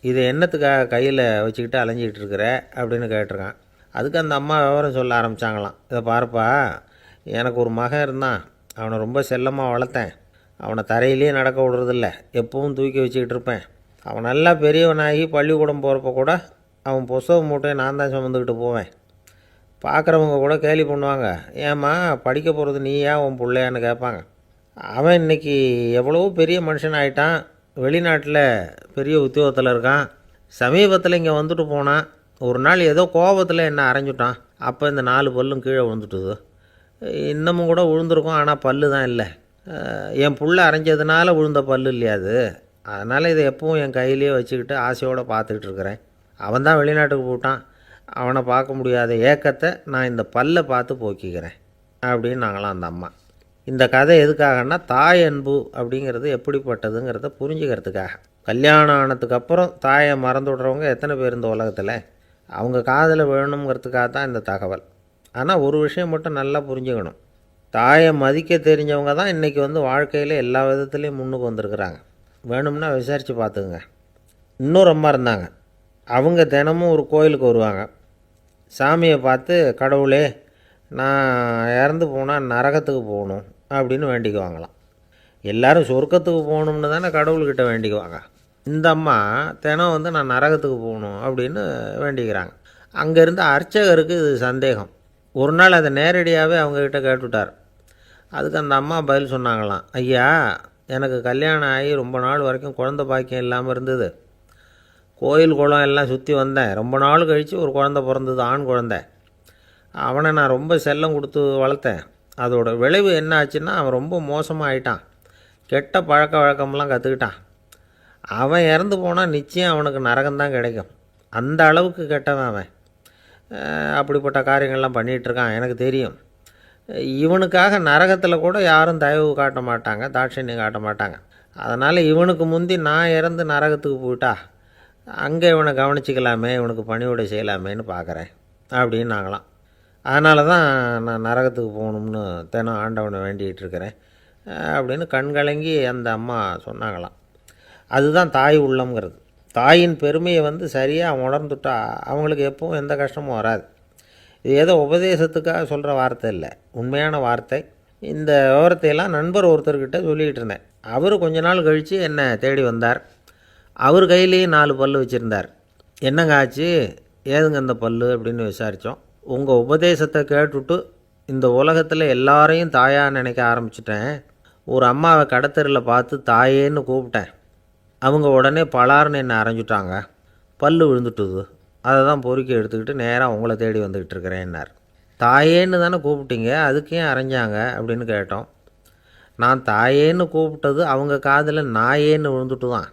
Speaker 2: இதை என்னத்துக்காக கையில் வச்சுக்கிட்டு அலைஞ்சிக்கிட்டு இருக்கிற அப்படின்னு கேட்டிருக்கான். அதுக்கு அந்த அம்மா விவரம் சொல்ல ஆரம்பித்தாங்களாம். இதை பாருப்பா, எனக்கு ஒரு மகன் இருந்தான். அவனை ரொம்ப செல்லமாக வளர்த்தேன். அவனை தரையிலேயே நடக்க விடுறதில்ல, எப்பவும் தூக்கி வச்சுக்கிட்டு இருப்பேன். அவன் நல்லா பெரியவனாகி பள்ளிக்கூடம் போகிறப்ப கூட அவன் புஸ்தக மூட்டையை நான் தான் சுமந்துக்கிட்டு போவேன். பார்க்குறவங்க கூட கேலி பண்ணுவாங்க, ஏம்மா படிக்க போகிறது நீயா உன் பிள்ளையான்னு கேட்பாங்க. அவன் இன்றைக்கி எவ்வளவோ பெரிய மனுஷன் ஆகிட்டான். வெளிநாட்டில் பெரிய உத்தியோகத்தில் இருக்கான். சமீபத்தில் இங்கே வந்துட்டு போனான். ஒரு நாள் ஏதோ கோபத்தில் என்ன அரைஞ்சுட்டான். அப்போ இந்த 4 பல்லும் கீழே விழுந்துட்டுது. இன்னமும் கூட விழுந்திருக்கும், ஆனால் பல்லு தான் இல்லை. என் புள்ள அரைஞ்சதுனால விழுந்த பல்லு இல்லையா அது. அதனால் இதை எப்பவும் என் கையிலேயே வச்சுக்கிட்டு ஆசையோடு பார்த்துக்கிட்டு இருக்கிறேன். அவன் தான் வெளிநாட்டுக்கு போட்டான். அவனை பார்க்க முடியாத ஏக்கத்தை நான் இந்த பல்லை பார்த்து போக்கிக்கிறேன் அப்படின்னு நாங்களாம் அந்த அம்மா. இந்த கதை எதுக்காகன்னா, தாய் அன்பு அப்படிங்கிறது எப்படிப்பட்டதுங்கிறத புரிஞ்சுக்கிறதுக்காக. கல்யாணம் ஆனதுக்கப்புறம் தாயை மறந்து விடுறவங்க எத்தனை பேர் இந்த உலகத்தில்? அவங்க காதில் விழணுங்கிறதுக்காக தான் இந்த தகவல். ஆனால் ஒரு விஷயம் மட்டும் நல்லா புரிஞ்சுக்கணும். தாயை மதிக்க தெரிஞ்சவங்க தான் இன்றைக்கி வாழ்க்கையில் எல்லா விதத்துலேயும் முன்னுக்கு வந்திருக்கிறாங்க. வேணும்னா விசாரித்து பார்த்துக்குங்க. இன்னொரு அம்மா இருந்தாங்க. அவங்க தினமும் ஒரு கோயிலுக்கு வருவாங்க. சாமியை பார்த்து, கடவுளே நான் இறந்து போனால் நரகத்துக்கு போகணும் அப்படின்னு வேண்டிக்குவாங்களாம். எல்லோரும் சொர்க்கத்துக்கு போகணும்னு தானே கடவுள்கிட்ட வேண்டிக்குவாங்க. இந்த அம்மா தினம் நான் நரகத்துக்கு போகணும் அப்படின்னு வேண்டிக்கிறாங்க. அங்கே இருந்த அர்ச்சகருக்கு இது சந்தேகம். ஒரு நாள் அதை நேரடியாகவே அவங்கக்கிட்ட கேட்டுவிட்டார். அதுக்கு அந்த அம்மா பதில் சொன்னாங்களாம், ஐயா, எனக்கு கல்யாணம் ஆகி ரொம்ப நாள் வரைக்கும் குழந்தை பாக்கியம் இல்லாமல் இருந்தது. கோயில் குளம் எல்லாம் சுற்றி வந்தேன். ரொம்ப நாள் கழித்து ஒரு குழந்தை பிறந்தது, ஆண் குழந்தை. அவனை நான் ரொம்ப செல்லம் கொடுத்து வளர்த்தேன். அதோட விளைவு என்ன ஆச்சுன்னா, அவன் ரொம்ப மோசமாக ஆகிட்டான். கெட்ட பழக்க வழக்கம்லாம் கற்றுக்கிட்டான். அவன் இறந்து போனால் நிச்சயம் அவனுக்கு நரகம்தான் கிடைக்கும். அந்த அளவுக்கு கெட்டவன் அவன். அப்படிப்பட்ட காரியங்கள்லாம் பண்ணிகிட்ருக்கான், எனக்கு தெரியும். இவனுக்காக நரகத்தில் கூட யாரும் தயவு காட்ட மாட்டாங்க, தாட்சண்யம் காட்ட மாட்டாங்க. அதனால் இவனுக்கு முந்தி நான் இறந்து நரகத்துக்கு போயிட்டா அங்கே இவனை கவனிச்சிக்கலாமே, இவனுக்கு பணிவிடை செய்யலாமேன்னு பார்க்குறேன் அப்படின்னு நாங்களாம். அதனால தான் நான் நரகத்துக்கு போகணும்னு தினம் ஆண்டவனை வேண்டிகிட்டு இருக்கிறேன் அப்படின்னு கண்கலங்கி அந்த அம்மா சொன்னாங்களாம். அதுதான் தாய் உள்ளம்ங்கிறது. தாயின் பெருமையை சரியாக உணர்ந்துட்டா அவங்களுக்கு எப்பவும் எந்த கஷ்டமும் வராது. இது ஏதோ உபதேசத்துக்காக சொல்கிற வார்த்தை இல்லை, உண்மையான வார்த்தை. இந்த விவரத்தையெல்லாம் நண்பர் ஒருத்தர்கிட்ட சொல்லிக்கிட்டு இருந்தேன். அவர் கொஞ்ச நாள் கழித்து என்னை தேடி வந்தார். அவர் கையிலேயும் 4 பல் வச்சுருந்தார். என்னங்க ஆச்சு, ஏதுங்க இந்த பல் அப்படின்னு விசாரித்தோம். உங்கள் உபதேசத்தை கேட்டுவிட்டு இந்த உலகத்தில் எல்லாரையும் தாயாக நினைக்க ஆரம்பிச்சிட்டேன். ஒரு அம்மாவை கடத்தரில் பார்த்து தாயேன்னு கூப்பிட்டேன். அவங்க உடனே பலார்னு என்னை அரைஞ்சிட்டாங்க. பல் விழுந்துட்டுது. அதை தான் பொறுக்கி எடுத்துக்கிட்டு நேராக உங்களை தேடி வந்துக்கிட்டு இருக்கிறேன்னார். தாயேன்னு தானே கூப்பிட்டீங்க, அதுக்கு ஏன் அரைஞ்சாங்க அப்படின்னு கேட்டோம். நான் தாயேன்னு கூப்பிட்டது அவங்க காதில் நாயேன்னு விழுந்துட்டு தான்,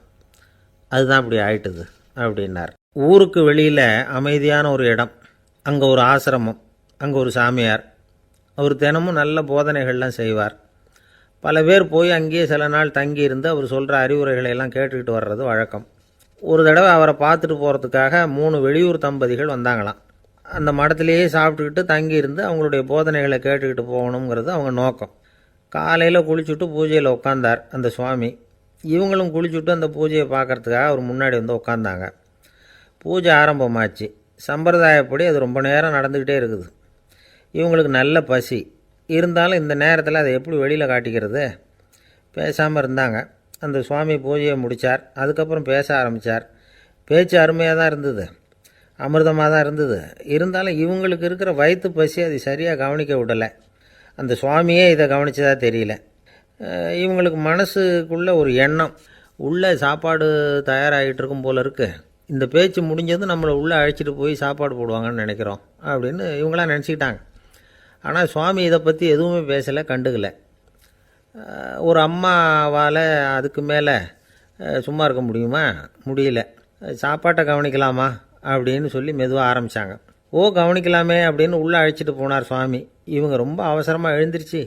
Speaker 2: அதுதான் இப்படி ஆயிட்டுது அப்படின்னார். ஊருக்கு வெளியில் அமைதியான ஒரு இடம், அங்கே ஒரு ஆசிரமம், அங்கே ஒரு சாமியார். அவர் தினமும் நல்ல போதனைகள்லாம் செய்வார். பல பேர் போய் அங்கேயே சில நாள் தங்கி இருந்து அவர் சொல்கிற அறிவுரைகளை எல்லாம் கேட்டுக்கிட்டு வர்றது வழக்கம். ஒரு தடவை அவரை பார்த்துட்டு போகிறதுக்காக 3 வெளியூர் தம்பதிகள் வந்தாங்களாம். அந்த மடத்திலேயே சாப்பிட்டுக்கிட்டு தங்கியிருந்து அவங்களுடைய போதனைகளை கேட்டுக்கிட்டு போகணுங்கிறது அவங்க நோக்கம். காலையில் குளிச்சுட்டு பூஜையில் உட்காந்தார் அந்த சுவாமி. இவங்களும் குளிச்சுட்டு அந்த பூஜையை பார்க்குறதுக்காக அவர் முன்னாடி வந்து உட்காந்தாங்க. பூஜை ஆரம்பமாச்சு. சம்பிரதாயப்படி அது ரொம்ப நேரம் நடந்துக்கிட்டே இருக்குது. இவங்களுக்கு நல்ல பசி இருந்தாலும் இந்த நேரத்தில் அதை எப்படி வெளியில் காட்டிக்கிறது? பேசாமல் இருந்தாங்க. அந்த சுவாமி பூஜையை முடித்தார். அதுக்கப்புறம் பேச ஆரம்பித்தார். பேச்சு அருமையாக தான் இருந்தது, அமிர்தமாக தான் இருந்தது. இருந்தாலும் இவங்களுக்கு இருக்கிற வயிற்று பசி அது சரியாக கவனிக்க விடலை. அந்த சுவாமியே இதை கவனித்ததா தெரியல. இவங்களுக்கு மனசுக்குள்ளே ஒரு எண்ணம், உள்ளே சாப்பாடு தயாராகிட்டு இருக்கும் போல இருக்குது, இந்த பேச்சு முடிஞ்சது நம்மளை உள்ளே அழைச்சிட்டு போய் சாப்பாடு போடுவாங்கன்னு நினைக்கிறோம் அப்படின்னு இவங்களாம் நினச்சிக்கிட்டாங்க. ஆனால் சுவாமி இதை பற்றி எதுவுமே பேசலை, கண்டுக்கலை. ஒரு அம்மாவால் அதுக்கு மேலே சும்மா இருக்க முடியுமா? முடியல. சாப்பாட்டை கவனிக்கலாமா அப்படின்னு சொல்லி மெதுவாக ஆரம்பித்தாங்க. கவனிக்கலாமே அப்படின்னு உள்ளே அழைச்சிட்டு போனார் சுவாமி. இவங்க ரொம்ப அவசரமாக எழுந்திரிச்சு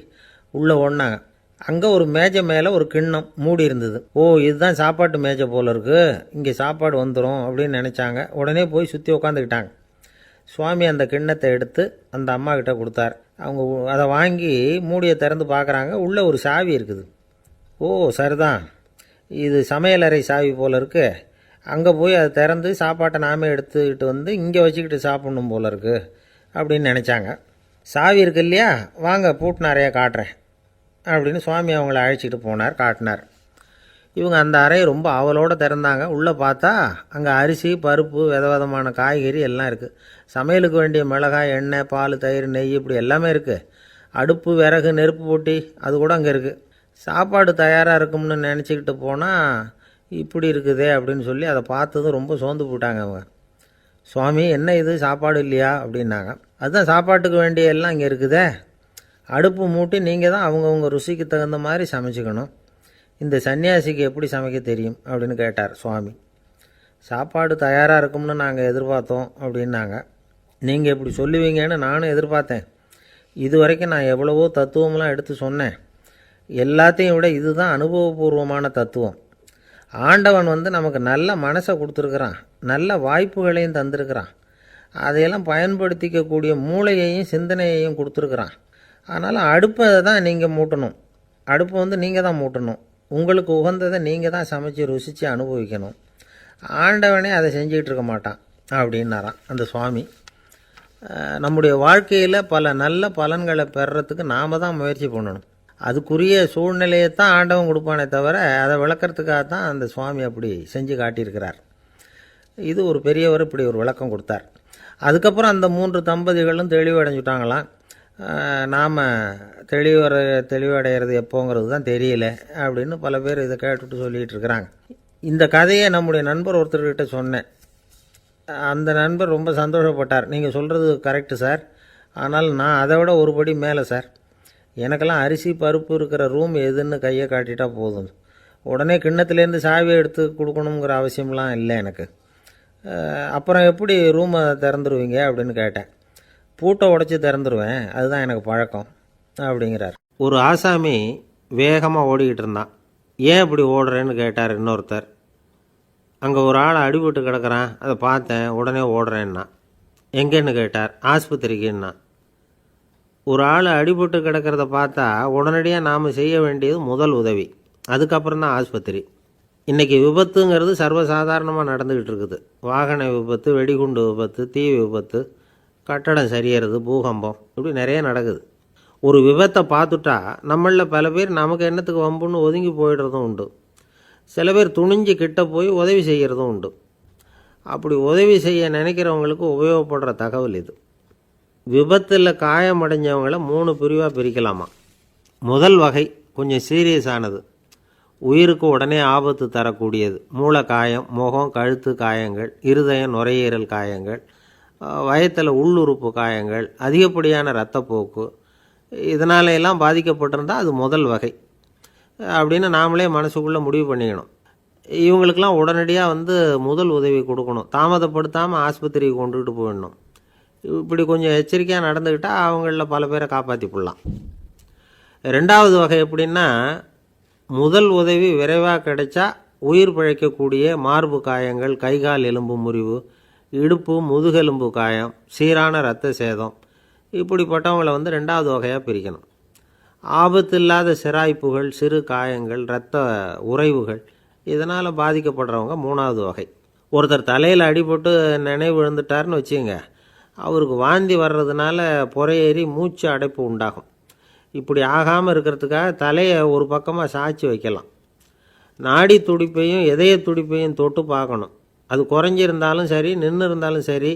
Speaker 2: உள்ளே ஓடினாங்க. அங்கே ஒரு மேஜை மேலே ஒரு கிண்ணம் மூடி இருந்தது. இதுதான் சாப்பாட்டு மேஜை போல இருக்குது, இங்கே சாப்பாடு வந்துடும் அப்படின்னு நினச்சாங்க. உடனே போய் சுற்றி உட்காந்துக்கிட்டாங்க. சுவாமி அந்த கிண்ணத்தை எடுத்து அந்த அம்மா கிட்ட கொடுத்தார். அவங்க அதை வாங்கி மூடியை திறந்து பார்க்குறாங்க. உள்ளே ஒரு சாவி இருக்குது. சரிதான், இது சமையலறை சாவி போல் இருக்குது, அங்கே போய் அதை திறந்து சாப்பாட்டை நாமே எடுத்துக்கிட்டு வந்து இங்கே வச்சுக்கிட்டு சாப்பிட்ணும் போல இருக்குது அப்படின்னு நினச்சாங்க. சாவி இருக்கு இல்லையா, வாங்க பூட்டு நிறையா காட்டுறேன் அப்படின்னு சுவாமி அவங்கள அழைச்சிட்டு போனார், காட்டினார். இவங்க அந்த அறையை ரொம்ப ஆவலோடு திறந்தாங்க. உள்ளே பார்த்தா அங்கே அரிசி, பருப்பு, விதவிதமான காய்கறி எல்லாம் இருக்குது. சமையலுக்கு வேண்டிய மிளகாய், எண்ணெய், பால், தயிர், நெய் இப்படி எல்லாமே இருக்குது. அடுப்பு, விறகு, நெருப்பு போட்டி அது கூட அங்கே இருக்குது. சாப்பாடு தயாராக இருக்கும்னு நினச்சிக்கிட்டு போனால் இப்படி இருக்குதே அப்படின்னு சொல்லி அதை பார்த்ததும் ரொம்ப சோர்ந்து போட்டாங்க அவங்க. சுவாமி, என்ன இது சாப்பாடு இல்லையா அப்படின்னாங்க. அதுதான் சாப்பாட்டுக்கு வேண்டிய எல்லாம் இங்கே இருக்குதே, அடுப்பு மூட்டி நீங்கள் தான் அவங்கவுங்க ருசிக்கு தகுந்த மாதிரி சமைச்சிக்கணும். இந்த சன்னியாசிக்கு எப்படி சமைக்க தெரியும் அப்படின்னு கேட்டார் சுவாமி. சாப்பாடு தயாராக இருக்கும்னு நாங்கள் எதிர்பார்த்தோம் அப்படின்னாங்க. நீங்கள் இப்படி சொல்லுவீங்கன்னு நானும் எதிர்பார்த்தேன். இது வரைக்கும் நான் எவ்வளவோ தத்துவம்லாம் எடுத்து சொன்னேன். எல்லாத்தையும் விட இதுதான் அனுபவபூர்வமான தத்துவம். ஆண்டவன் நமக்கு நல்ல மனசை கொடுத்துருக்குறான், நல்ல வாய்ப்புகளையும் தந்திருக்கிறான், அதையெல்லாம் பயன்படுத்திக்கக்கூடிய மூளையையும் சிந்தனையையும் கொடுத்துருக்குறான். அதனால் அடுப்பை தான் நீங்கள் மூட்டணும், அடுப்பை நீங்கள் தான் மூட்டணும், உங்களுக்கு உகந்ததை நீங்கள் தான் சமைச்சு ருசித்து அனுபவிக்கணும். ஆண்டவனே அதை செஞ்சுக்கிட்டு இருக்க மாட்டான் அப்படின்னாராம் அந்த சுவாமி. நம்முடைய வாழ்க்கையில் பல நல்ல பலன்களை பெறுறதுக்கு நாம் தான் முயற்சி பண்ணணும். அதுக்குரிய சூழ்நிலையை தான் ஆண்டவன் கொடுப்பானே தவிர அதை விளக்கிறதுக்காக தான் அந்த சுவாமி அப்படி செஞ்சு காட்டியிருக்கிறார். இது ஒரு பெரியவர் இப்படி ஒரு விளக்கம் கொடுத்தார். அதுக்கப்புறம் அந்த 3 தம்பதிகளும் தெளிவடைஞ்சுட்டாங்களாம். நாம் தெளிவடைகிறது எப்போங்கிறது தான் தெரியல அப்படின்னு பல பேர் இதை கேட்டுட்டு சொல்லிகிட்டு இருக்கிறாங்க. இந்த கதையை நம்முடைய நண்பர் ஒருத்தர்கிட்ட சொன்னேன். அந்த நண்பர் ரொம்ப சந்தோஷப்பட்டார். நீங்கள் சொல்கிறது கரெக்டு சார், ஆனால் நான் அதை விட ஒரு படி மேலே சார். எனக்கெல்லாம் அரிசி, பருப்பு இருக்கிற ரூம் எதுன்னு கையை காட்டிட்டா போதும், உடனே கிண்ணத்துலேருந்து சாவியை எடுத்து கொடுக்கணுங்கிற அவசியம்லாம் இல்லை எனக்கு. அப்புறம் எப்படி ரூமை திறந்துருவீங்க அப்படின்னு கேட்டேன். பூட்டை உடச்சி திறந்துருவேன், அதுதான் எனக்கு பழக்கம் அப்படிங்கிறார். ஒரு ஆசாமி வேகமாக ஓடிக்கிட்டு இருந்தான். ஏன் இப்படி ஓடுறேன்னு கேட்டார் இன்னொருத்தர். அங்கே ஒரு ஆள் அடிபட்டு கிடக்கிறான், அதை பார்த்தேன், உடனே ஓடுறேன்னா. எங்கேன்னு கேட்டார். ஆஸ்பத்திரிக்குன்னா. ஒரு ஆள் அடிபட்டு கிடக்கிறத பார்த்தா உடனடியாக நாம் செய்ய வேண்டியது முதல் உதவி, அதுக்கப்புறம் தான் ஆஸ்பத்திரி. இன்றைக்கி விபத்துங்கிறது சர்வசாதாரணமாக நடந்துக்கிட்டு இருக்குது. வாகன விபத்து, வெடிகுண்டு விபத்து, தீ விபத்து, கட்டடம் சரியறது, பூகம்பம், இப்படி நிறைய நடக்குது. ஒரு விபத்தை பார்த்துட்டா நம்மளில் பல பேர் நமக்கு என்னத்துக்கு வம்புன்னு ஒதுங்கி போயிடுறதும் உண்டு. சில பேர் துணிஞ்சு கிட்ட போய் உதவி செய்கிறதும் உண்டு. அப்படி உதவி செய்ய நினைக்கிறவங்களுக்கு உபயோகப்படுற தகவல் இது. விபத்தில் காயமடைஞ்சவங்களை 3 பிரிவாக பிரிக்கலாமா. முதல் வகை கொஞ்சம் சீரியஸானது, உயிருக்கு உடனே ஆபத்து தரக்கூடியது. மூளை காயம், முகம், கழுத்து காயங்கள், இருதயம், நுரையீரல் காயங்கள், வயத்தில் உள்ளுறுப்பு காயங்கள், அதிகப்படியான இரத்தப்போக்கு, இதனால எல்லாம் பாதிக்கப்பட்டிருந்தால் அது முதல் வகை அப்படின்னு நாமளே மனசுக்குள்ளே முடிவு பண்ணிக்கணும். இவங்களுக்கெல்லாம் உடனடியாக வந்து முதல் உதவி கொடுக்கணும், தாமதப்படுத்தாமல் ஆஸ்பத்திரிக்கு கொண்டுகிட்டு போயிடணும். இப்படி கொஞ்சம் எச்சரிக்கையாக நடந்துக்கிட்டால் அவங்களில் பல பேரை காப்பாற்றி போடலாம். ரெண்டாவது வகை எப்படின்னா, முதல் உதவி விரைவாக கிடைச்சா உயிர் பிழைக்கக்கூடிய மார்பு காயங்கள், கைகால் எலும்பு முறிவு, இடுப்பு முதுகெலும்பு காயம், சீரான இரத்த சேதம், இப்படிப்பட்டவங்களை வந்து ரெண்டாவது வகையாக பிரிக்கணும். ஆபத்து இல்லாத சிராய்ப்புகள், சிறு காயங்கள், இரத்த உறைவுகள், இதனால் பாதிக்கப்படுறவங்க மூணாவது வகை. ஒருத்தர் தலையில் அடிபட்டு நினைவு இழந்துட்டார்னு வச்சுங்க, அவருக்கு வாந்தி வர்றதுனால புறையேறி மூச்சு அடைப்பு உண்டாகும். இப்படி ஆகாமல் இருக்கிறதுக்காக தலையை ஒரு பக்கமாக சாய்ச்சி வைக்கலாம். நாடி துடிப்பையும் இதய துடிப்பையும் தொட்டு பார்க்கணும். அது குறைஞ்சிருந்தாலும் சரி, நின்று இருந்தாலும் சரி,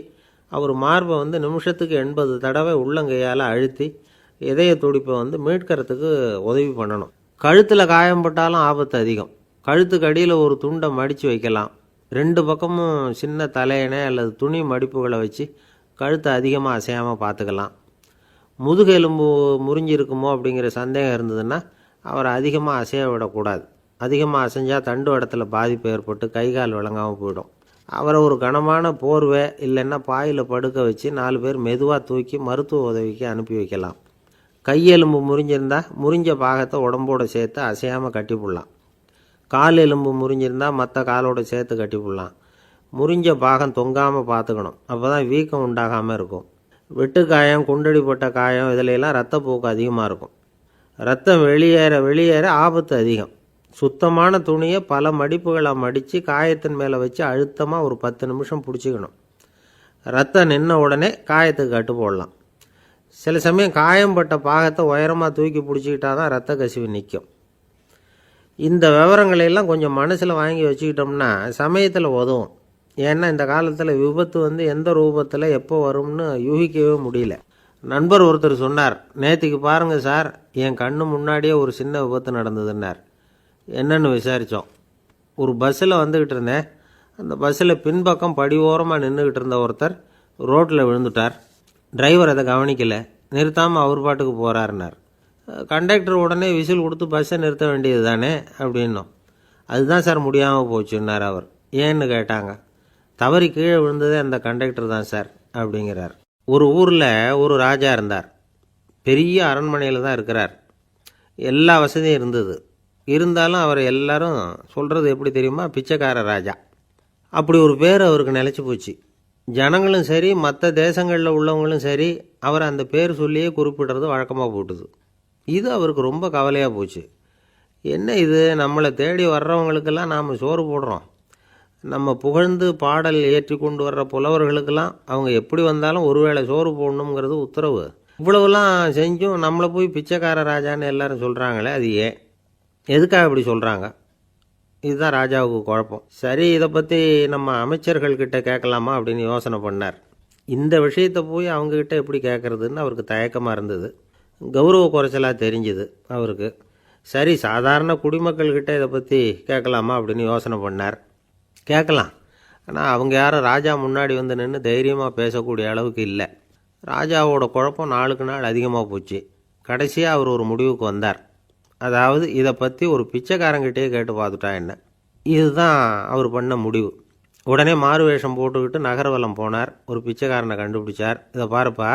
Speaker 2: அவர் மார்பை வந்து நிமிஷத்துக்கு 80 தடவை உள்ளங்கையால் அழுத்தி இதய துடிப்பை வந்து மீட்கிறதுக்கு உதவி பண்ணணும். கழுத்தில் காயம்பட்டாலும் ஆபத்து அதிகம். கழுத்துக்கு அடியில் ஒரு துண்டை மடித்து வைக்கலாம். 2 பக்கமும் சின்ன தலையணை அல்லது துணி மடிப்புகளை வச்சு கழுத்தை அதிகமாக அசையாமல் பார்த்துக்கலாம். முதுகெலும்பு முறிஞ்சிருக்குமோ அப்படிங்கிற சந்தேகம் இருந்ததுன்னா அவரை அதிகமாக அசைய விடக்கூடாது. அதிகமாக அசைஞ்சால் தண்டு இடத்துல பாதிப்பு ஏற்பட்டு கைகால் விளங்காமல் போயிடும். அவரை ஒரு கனமான போர்வை இல்லைன்னா பாயில் படுக்க வச்சு 4 பேர் மெதுவாக தூக்கி மருத்துவ உதவிக்கு அனுப்பி வைக்கலாம். கையெலும்பு முறிஞ்சிருந்தால் முறிஞ்ச பாகத்தை உடம்போடு சேர்த்து அசையாமல் கட்டி போடலாம். கால் எலும்பு முறிஞ்சிருந்தால் மற்ற காலோடு சேர்த்து கட்டி போடலாம். முறிஞ்ச பாகம் தொங்காமல் பார்த்துக்கணும், அப்போ தான் வீக்கம் உண்டாகாமல் இருக்கும். வெட்டு காயம், குண்டடிப்பட்ட காயம், இதிலெல்லாம் ரத்தப்போக்கு அதிகமாக இருக்கும். ரத்தம் வெளியேற ஆபத்து அதிகம். சுத்தமான துணியை பல மடிப்புகளை மடித்து காயத்தின் மேலே வச்சு அழுத்தமாக ஒரு 10 நிமிஷம் பிடிச்சிக்கணும். ரத்தம் நின்ன உடனே காயத்துக்கு கட்டு போடலாம். சில சமயம் காயம்பட்ட பாகத்தை உயரமாக தூக்கி பிடிச்சிக்கிட்டா தான் ரத்த கசிவு நிற்கும். இந்த விவரங்களையெல்லாம் கொஞ்சம் மனசில் வாங்கி வச்சுக்கிட்டோம்னா சமயத்தில் உதவும். ஏன்னா இந்த காலத்தில் விபத்து வந்து எந்த ரூபத்தில் எப்போ வரும்னு யூகிக்கவே முடியல. நண்பர் ஒருத்தர் சொன்னார், நேற்றுக்கு பாருங்கள் சார், என் கண்ணு முன்னாடியே ஒரு சின்ன விபத்து நடந்ததுன்னார். என்னன்னு விசாரித்தோம். ஒரு பஸ்ஸில் வந்துக்கிட்டு இருந்தேன். அந்த பஸ்ஸில் பின்பக்கம் படி ஓரமாக நின்றுக்கிட்டு இருந்த ஒருத்தர் ரோட்டில் விழுந்துட்டார். டிரைவர் அதை கவனிக்கலை, நிறுத்தாமல் அவர் பாட்டுக்கு போகிறாருன்னார். கண்டக்டர் உடனே விசில் கொடுத்து பஸ்ஸை நிறுத்த வேண்டியது தானே அப்படின்னோம். அதுதான் சார் முடியாமல் போச்சுன்னார் அவர். ஏன்னு கேட்டாங்க. தவறி கீழே விழுந்ததே அந்த கண்டக்டர் தான் சார் அப்படிங்கிறார். ஒரு ஊரில் ஒரு ராஜா இருந்தார். பெரிய அரண்மனையில் தான் இருக்கிறார். எல்லா வசதியும் இருந்தது. இருந்தாலும் அவர் எல்லாரும் சொல்கிறது எப்படி தெரியுமா, பிச்சைக்கார ராஜா. அப்படி ஒரு பேர் அவருக்கு நிலச்சி போச்சு. ஜனங்களும் சரி, மற்ற தேசங்களில் உள்ளவங்களும் சரி, அவர் அந்த பேர் சொல்லியே குறிப்பிடுறது வழக்கமாக போட்டுது. இது அவருக்கு ரொம்ப கவலையாக போச்சு. என்ன இது, நம்மளை தேடி வர்றவங்களுக்கெல்லாம் நாம் சோறு போடுறோம், நம்ம புகழ்ந்து பாடல் ஏற்றி கொண்டு வர்ற புலவர்களுக்கெல்லாம் அவங்க எப்படி வந்தாலும் ஒருவேளை சோறு போடணுங்கிறது உத்தரவு. இவ்வளவுலாம் செஞ்சும் நம்மளை போய் பிச்சைக்கார ராஜான்னு எல்லாரும் சொல்கிறாங்களே, அது ஏன், எதுக்காக இப்படி சொல்கிறாங்க? இதுதான் ராஜாவுக்கு குழப்பம். சரி, இதை பற்றி நம்ம அமைச்சர்கள்கிட்ட கேட்கலாமா அப்படின்னு யோசனை பண்ணார். இந்த விஷயத்தை போய் அவங்கக்கிட்ட எப்படி கேட்குறதுன்னு அவருக்கு தயக்கமாக இருந்தது. கௌரவ குறைச்சலாக தெரிஞ்சுது அவருக்கு. சரி, சாதாரண குடிமக்கள்கிட்ட இதை பற்றி கேட்கலாமா அப்படின்னு யோசனை பண்ணார். கேட்கலாம், ஆனால் அவங்க யாரும் ராஜா முன்னாடி வந்து நின்று தைரியமாக பேசக்கூடிய அளவுக்கு இல்லை. ராஜாவோட குழப்பம் நாளுக்கு நாள் அதிகமாக போச்சு. கடைசியாக அவர் ஒரு முடிவுக்கு வந்தார். அதாவது இதை பற்றி ஒரு பிச்சைக்காரங்கிட்டே கேட்டு பார்த்துட்டா என்ன. இதுதான் அவர் பண்ண முடிவு. உடனே மாறு வேஷம் போட்டுக்கிட்டு நகர்வலம் போனார். ஒரு பிச்சைக்காரனை கண்டுபிடிச்சார். இதை பாருப்பா,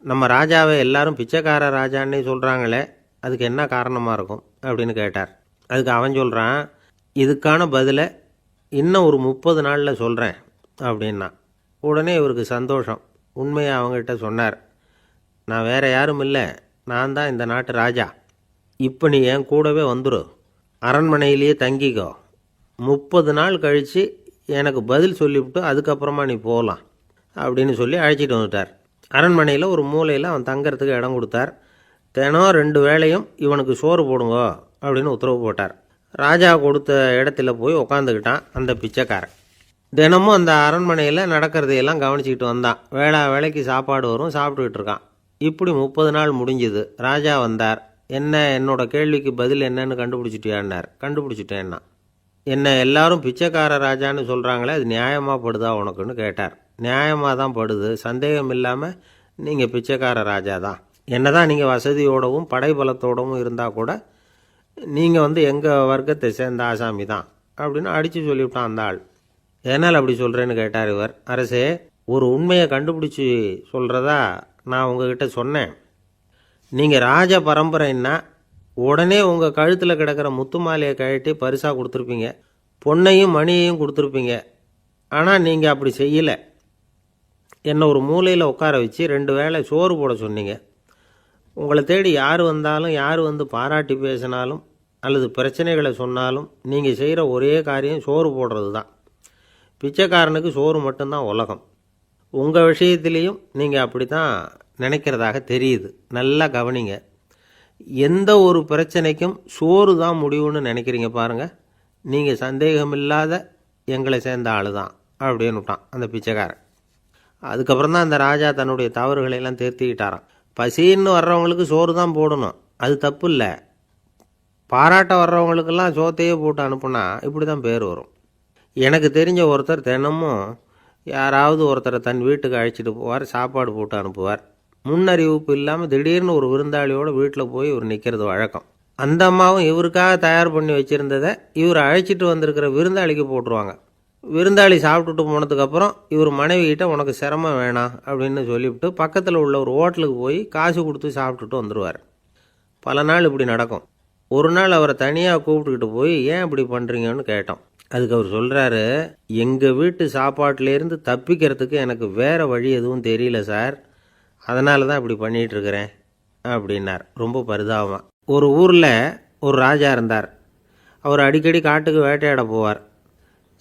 Speaker 2: நம்ம ராஜாவை எல்லாரும் பிச்சைக்கார ராஜான்னே சொல்கிறாங்களே, அதுக்கு என்ன காரணமாக இருக்கும் அப்படின்னு கேட்டார். அதுக்கு அவன் சொல்கிறான், இதுக்கான பதிலை இன்னும் ஒரு 30 நாளில் சொல்கிறேன் அப்படின்னா. உடனே இவருக்கு சந்தோஷம். உண்மையை அவங்ககிட்ட சொன்னார். நான் வேறு யாரும் இல்லை, நான் தான் இந்த நாட்டு ராஜா. இப்போ நீ என் கூடவே வந்துடு, அரண்மனையிலேயே தங்கிக்கோ. 30 நாள் கழித்து எனக்கு பதில் சொல்லிவிட்டு அதுக்கப்புறமா நீ போகலாம் அப்படின்னு சொல்லி அழைச்சிட்டு வந்துட்டார். அரண்மனையில் ஒரு மூலையில் அவன் தங்கறதுக்கு இடம் கொடுத்தார். தினம் 2 வேளையும் இவனுக்கு சோறு போடுங்க அப்படின்னு உத்தரவு போட்டார். ராஜா கொடுத்த இடத்துல போய் உக்காந்துக்கிட்டான் அந்த பிச்சைக்காரன். தினமும் அந்த அரண்மனையில் நடக்கிறதையெல்லாம் கவனிச்சிக்கிட்டு வந்தான். வேளைக்கு சாப்பாடு வரும், சாப்பிட்டுக்கிட்டு இருக்கான். இப்படி 30 நாள் முடிஞ்சுது. ராஜா வந்தார். என்ன, என்னோட கேள்விக்கு பதில் என்னன்னு கண்டுபிடிச்சிட்டியான்னார். கண்டுபிடிச்சிட்டேன்னா. என்ன எல்லாரும் பிச்சைக்கார ராஜான்னு சொல்கிறாங்களே, அது நியாயமாக படுதா உனக்குன்னு கேட்டார். நியாயமாக தான் படுது, சந்தேகம் இல்லாமல் நீங்கள் பிச்சைக்கார ராஜா தான். என்ன தான் நீங்கள் வசதியோடவும் படைபலத்தோடவும் இருந்தால் கூட நீங்கள் எங்கள் வர்க்கத்தை சேர்ந்த ஆசாமி தான் அப்படின்னு அடித்து சொல்லிவிட்டான் அந்த ஆள். என்னால் அப்படி சொல்கிறேன்னு கேட்டார் இவர். அரசே, ஒரு உண்மையை கண்டுபிடிச்சி சொல்கிறதா நான் உங்ககிட்ட சொன்னேன். நீங்கள் ராஜ பரம்பரைன்னா உடனே உங்கள் கழுத்தில் கிடக்கிற முத்து மாலையை கழட்டி பரிசாக கொடுத்துருப்பீங்க, பொன்னையும் மணியையும் கொடுத்துருப்பீங்க. ஆனால் நீங்கள் அப்படி செய்யலை. என்னை ஒரு மூலையில் உட்கார வச்சு 2 வேளை சோறு போட சொன்னீங்க. உங்களை தேடி யார் வந்தாலும், யார் வந்து பாராட்டி பேசினாலும் அல்லது பிரச்சனைகளை சொன்னாலும் நீங்கள் செய்கிற ஒரே காரியம் சோறு போடுறது தான். பிச்சைக்காரனுக்கு சோறு மட்டும்தான் உலகம். உங்கள் விஷயத்துலேயும் நீங்கள் அப்படி தான் நினைக்கிறதாக தெரியுது. நல்லா கவனிங்க. எந்த ஒரு பிரச்சனைக்கும் சோறு தான் முடிவுன்னு நினைக்கிறீங்க பாருங்கள். நீங்கள் சந்தேகமில்லாத எங்களை சேர்ந்த ஆள் தான் அப்படின்னு விட்டான் அந்த பிச்சைக்காரன். அதுக்கப்புறம் தான் அந்த ராஜா தன்னுடைய தவறுகளையெல்லாம் திருத்திக்கிட்டாராம். பசின்னு வர்றவங்களுக்கு சோறு தான் போடணும், அது தப்பு இல்லை. பாராட்ட வர்றவங்களுக்கெல்லாம் சோத்தையே போட்டு அனுப்புனா இப்படி தான் பேர் வரும். எனக்கு தெரிஞ்ச ஒருத்தர் தினமும் யாராவது ஒருத்தரை தன் வீட்டுக்கு அழைச்சிட்டு போவார், சாப்பாடு போட்டு அனுப்புவார். முன்னறிவிப்பு இல்லாமல் திடீர்னு ஒரு விருந்தாளியோட வீட்டில் போய் இவர் நிற்கிறது வழக்கம். அந்த அம்மாவும் இவருக்காக தயார் பண்ணி வச்சுருந்ததை இவர் அழைச்சிட்டு வந்திருக்கிற விருந்தாளிக்கு போட்டுருவாங்க. விருந்தாளி சாப்பிட்டுட்டு போனதுக்கப்புறம் இவர் மனைவிகிட்ட உனக்கு சிரமம் வேணாம் அப்படின்னு சொல்லிவிட்டு பக்கத்தில் உள்ள ஒரு ஹோட்டலுக்கு போய் காசு கொடுத்து சாப்பிட்டுட்டு வந்துடுவார். பல நாள் இப்படி நடக்கும். ஒரு நாள் அவரை தனியாக கூப்பிட்டுக்கிட்டு போய் ஏன் இப்படி பண்ணுறீங்கன்னு கேட்டோம். அதுக்கு அவர் சொல்கிறாரு, எங்கள் வீட்டு சாப்பாட்டிலேருந்து தப்பிக்கிறதுக்கு எனக்கு வேறு வழி எதுவும் தெரியல சார், அதனால தான் இப்படி பண்ணிகிட்ருக்கிறேன் அப்படின்னார் ரொம்ப பரிதாபமாக. ஒரு ஊரில் ஒரு ராஜா இருந்தார். அவர் அடிக்கடி காட்டுக்கு வேட்டையாட போவார்.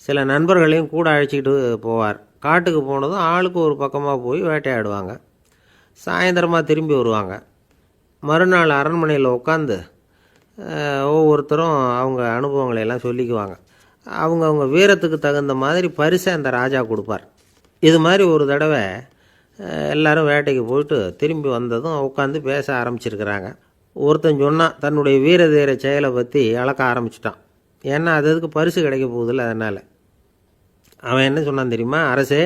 Speaker 2: சில நண்பர்களையும் கூட அழைச்சிக்கிட்டு போவார். காட்டுக்கு போனதும் ஆளுக்கு ஒரு பக்கமாக போய் வேட்டையாடுவாங்க. சாயந்தரமாக திரும்பி வருவாங்க. மறுநாள் அரண்மனையில் உட்காந்து ஒவ்வொருத்தரும் அவங்க அனுபவங்களையெல்லாம் சொல்லிக்குவாங்க. அவங்க வீரத்துக்கு தகுந்த மாதிரி பரிசை அந்த ராஜா கொடுப்பார். இது மாதிரி ஒரு தடவை எல்லாரும் வேட்டைக்கு போயிட்டு திரும்பி வந்ததும் உட்காந்து பேச ஆரம்பிச்சிருக்கிறாங்க. ஒருத்தன் சொன்னான், தன்னுடைய வீர தீர செயலை பற்றி அளக்க ஆரம்பிச்சிட்டான். ஏன்னா அதுக்கு பரிசு கிடைக்க போகுதில்ல, அதனால். அவன் என்ன சொன்னான் தெரியுமா? அரசே,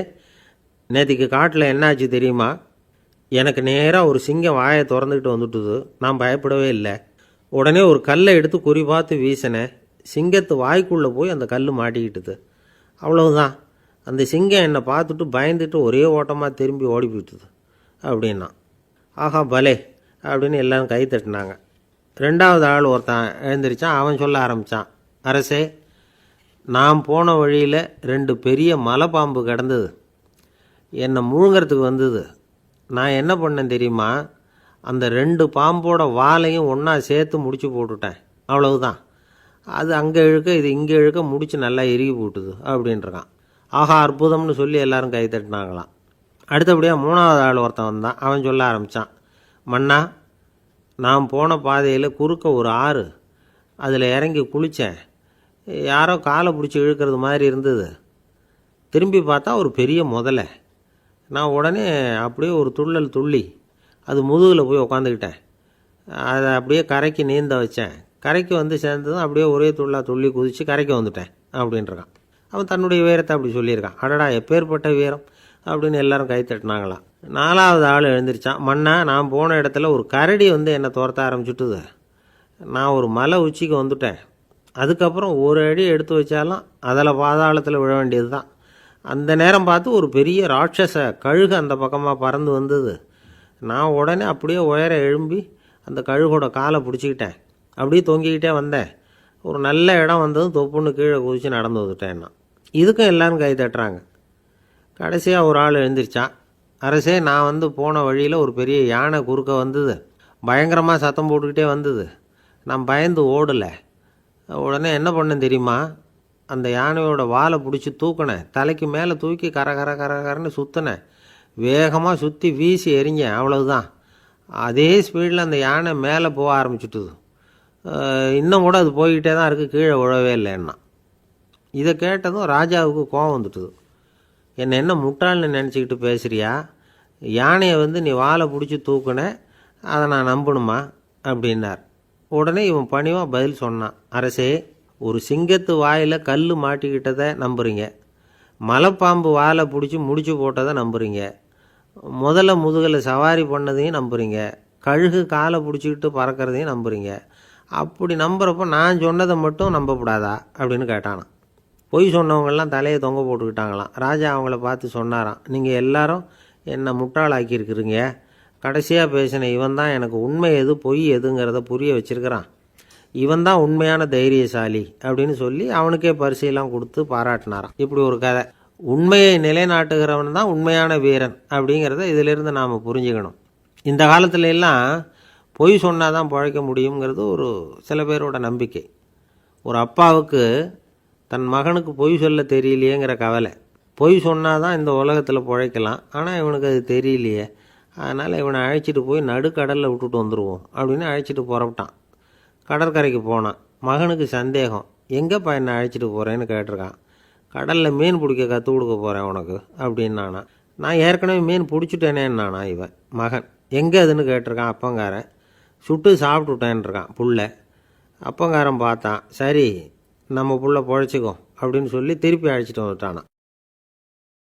Speaker 2: நேற்றுக்கு காட்டில் என்னாச்சு தெரியுமா? எனக்கு நேராக ஒரு சிங்கம் வாயை திறந்துக்கிட்டு வந்துட்டுது. நான் பயப்படவே இல்லை. உடனே ஒரு கல்லை எடுத்து குறி பார்த்து வீசினேன். சிங்கத்து வாய்க்குள்ளே போய் அந்த கல் மாட்டிக்கிட்டுது. அவ்வளவுதான். அந்த சிங்கம் என்னை பார்த்துட்டு பயந்துட்டு ஒரே ஓட்டமாக திரும்பி ஓடி போயிட்டுது அப்படின்னா. ஆஹா பலே அப்படின்னு எல்லோரும் கை தட்டினாங்க. 2வது ஆள் ஒருத்தன் எழுந்திரிச்சான். அவன் சொல்ல ஆரம்பித்தான், அரசே, நான் போன வழியில் 2 பெரிய மலைப்பாம்பு கிடந்தது. என்னை முழுங்கிறதுக்கு வந்தது. நான் என்ன பண்ணேன் தெரியுமா? அந்த 2 பாம்போட வாலையும் ஒன்றா சேர்த்து முடிச்சு போட்டுட்டேன். அவ்வளவுதான். அது அங்கே இழுக்க, இது இங்கே இழுக்க, முடிச்சு நல்லா இறுகி போட்டுது அப்படின்றான். ஆஹா அற்புதம்னு சொல்லி எல்லாரும் கை தட்டினாங்களாம். அடுத்தபடியாக 3வது ஆள் ஒருத்தன் வந்தான். அவன் சொல்ல ஆரம்பித்தான், மன்னா, நான் போன பாதையில் குறுக்க ஒரு ஆறு, அதில் இறங்கி குளித்தேன். யாரோ காலை பிடிச்சி இழுக்கிறது மாதிரி இருந்தது. திரும்பி பார்த்தா ஒரு பெரிய முதலை. நான் உடனே அப்படியே ஒரு துள்ளல் துள்ளி அது முதுகில் போய் உக்காந்துக்கிட்டேன். அதை அப்படியே கரைக்கு நீந்த வச்சேன். கரைக்கு வந்து சேர்ந்ததும் அப்படியே ஒரே துள்ளி குதித்து கரைக்கு வந்துட்டேன் அப்படின்றான். அவன் தன்னுடைய வீரத்தை அப்படி சொல்லியிருக்கான். அடடா எப்பேற்பட்ட வீரம் அப்படின்னு எல்லாரும் கை தட்டினாங்களாம். 4வது ஆள் எழுந்திரிச்சான். மன்னா, நான் போன இடத்துல ஒரு கரடி வந்து என்னை துரத்த ஆரம்பிச்சுட்டுது. நான் ஒரு மலை உச்சிக்கு வந்துட்டேன். அதுக்கப்புறம் ஒரு அடி எடுத்து வச்சாலும் அதில் பாதாளத்தில் விழ வேண்டியது தான். அந்த நேரம் பார்த்து ஒரு பெரிய ராட்சச கழுகு அந்த பக்கமாக பறந்து வந்தது. நான் உடனே அப்படியே உயர எழும்பி அந்த கழுகோட காலை பிடிச்சிக்கிட்டேன். அப்படியே தொங்கிக்கிட்டே வந்தேன். ஒரு நல்ல இடம் வந்ததும் தொப்புன்னு கீழே குதித்து நடந்து வந்துட்டேன்னா. இதுக்கும் எல்லோரும் கை தட்டுறாங்க. கடைசியாக ஒரு ஆள் எழுந்திரிச்சான். அரசே, நான் வந்து போன வழியில் ஒரு பெரிய யானை குறுக்க வந்தது. பயங்கரமாக சத்தம் போட்டுக்கிட்டே வந்தது. நான் பயந்து ஓடலை. உடனே என்ன பண்ணேன் தெரியுமா? அந்த யானையோட வாலை பிடிச்சி தூக்கினேன். தலைக்கு மேலே தூக்கி கரன்னு சுற்றினேன். வேகமாக சுற்றி வீசி எறிஞ்சேன். அவ்வளவுதான். அதே ஸ்பீடில் அந்த யானை மேலே போக ஆரம்பிச்சுட்டுது. இன்னும் கூட அது போய்கிட்டே தான் இருக்குது, கீழே விழவே இல்லைன்னா. இதை கேட்டதும் ராஜாவுக்கு கோபம் வந்துட்டுது. என்ன முட்டாள்னு நினச்சிக்கிட்டு பேசுகிறியா? யானையை வந்து நீ வாலை பிடிச்சி தூக்குன, அதை நான் நம்பணுமா அப்படின்னார். உடனே இவன் பணிவாக பதில் சொன்னான். அரசே, ஒரு சிங்கத்து வாயில் கல் மாட்டிக்கிட்டதை நம்புறீங்க, மலைப்பாம்பு வாலை பிடிச்சி முடிச்சு போட்டதை நம்புறீங்க, முதல்ல முதுகில் சவாரி பண்ணதையும் நம்புறீங்க, கழுகு காலை பிடிச்சிக்கிட்டு பறக்கிறதையும் நம்புறீங்க. அப்படி நம்புறப்போ நான் சொன்னதை மட்டும் நம்பக்கூடாதா அப்படின்னு கேட்டானான். பொய் சொன்னவங்கெல்லாம் தலையை தொங்க போட்டுக்கிட்டாங்களாம். ராஜா அவங்கள பார்த்து சொன்னாராம், நீங்கள் எல்லாரும் என்னை முட்டாளாக்கியிருக்கிறீங்க. கடைசியாக பேசின இவன் தான் எனக்கு உண்மை எது பொய் எதுங்கிறத புரிய வச்சிருக்கிறான். இவன் தான் உண்மையான தைரியசாலி அப்படின்னு சொல்லி அவனுக்கே பரிசையெல்லாம் கொடுத்து பாராட்டினாராம். இப்படி ஒரு கதை. உண்மையை நிலைநாட்டுகிறவன் தான் உண்மையான வீரன் அப்படிங்கிறத இதிலிருந்து நாம் புரிஞ்சுக்கணும். இந்த காலத்துல எல்லாம் பொய் சொன்னால் தான் பிழைக்க முடியுங்கிறது ஒரு சில பேரோட நம்பிக்கை. ஒரு அப்பாவுக்கு தன் மகனுக்கு பொய் சொல்ல தெரியலையேங்கிற கவலை. பொய் சொன்னால் தான் இந்த உலகத்தில் பிழைக்கலாம், ஆனால் இவனுக்கு அது தெரியலையே, அதனால் இவனை அழைச்சிட்டு போய் நடுக்கடலில் விட்டுட்டு வந்துடுவோம் அப்படின்னு அழைச்சிட்டு புறப்பட்டான். கடற்கரைக்கு போனான். மகனுக்கு சந்தேகம், எங்கேப்பா என்னை அழைச்சிட்டு போகிறேன்னு கேட்டிருக்கான். கடலில் மீன் பிடிக்க கற்றுக் கொடுக்க போகிறேன் உனக்கு அப்படின்னானா. நான் ஏற்கனவே மீன் பிடிச்சிட்டேனேன்னானா இவன் மகன். எங்கே அதுன்னு கேட்டிருக்கான் அப்பங்காரன். சுட்டு சாப்பிட்டுட்டேன்ருக்கான் புள்ள. அப்பங்காரன் பார்த்தான், சரி நம்ம புள்ள பொழைச்சிக்கோ அப்படின்னு சொல்லி திருப்பி அழைச்சிட்டு வந்துட்டானான்.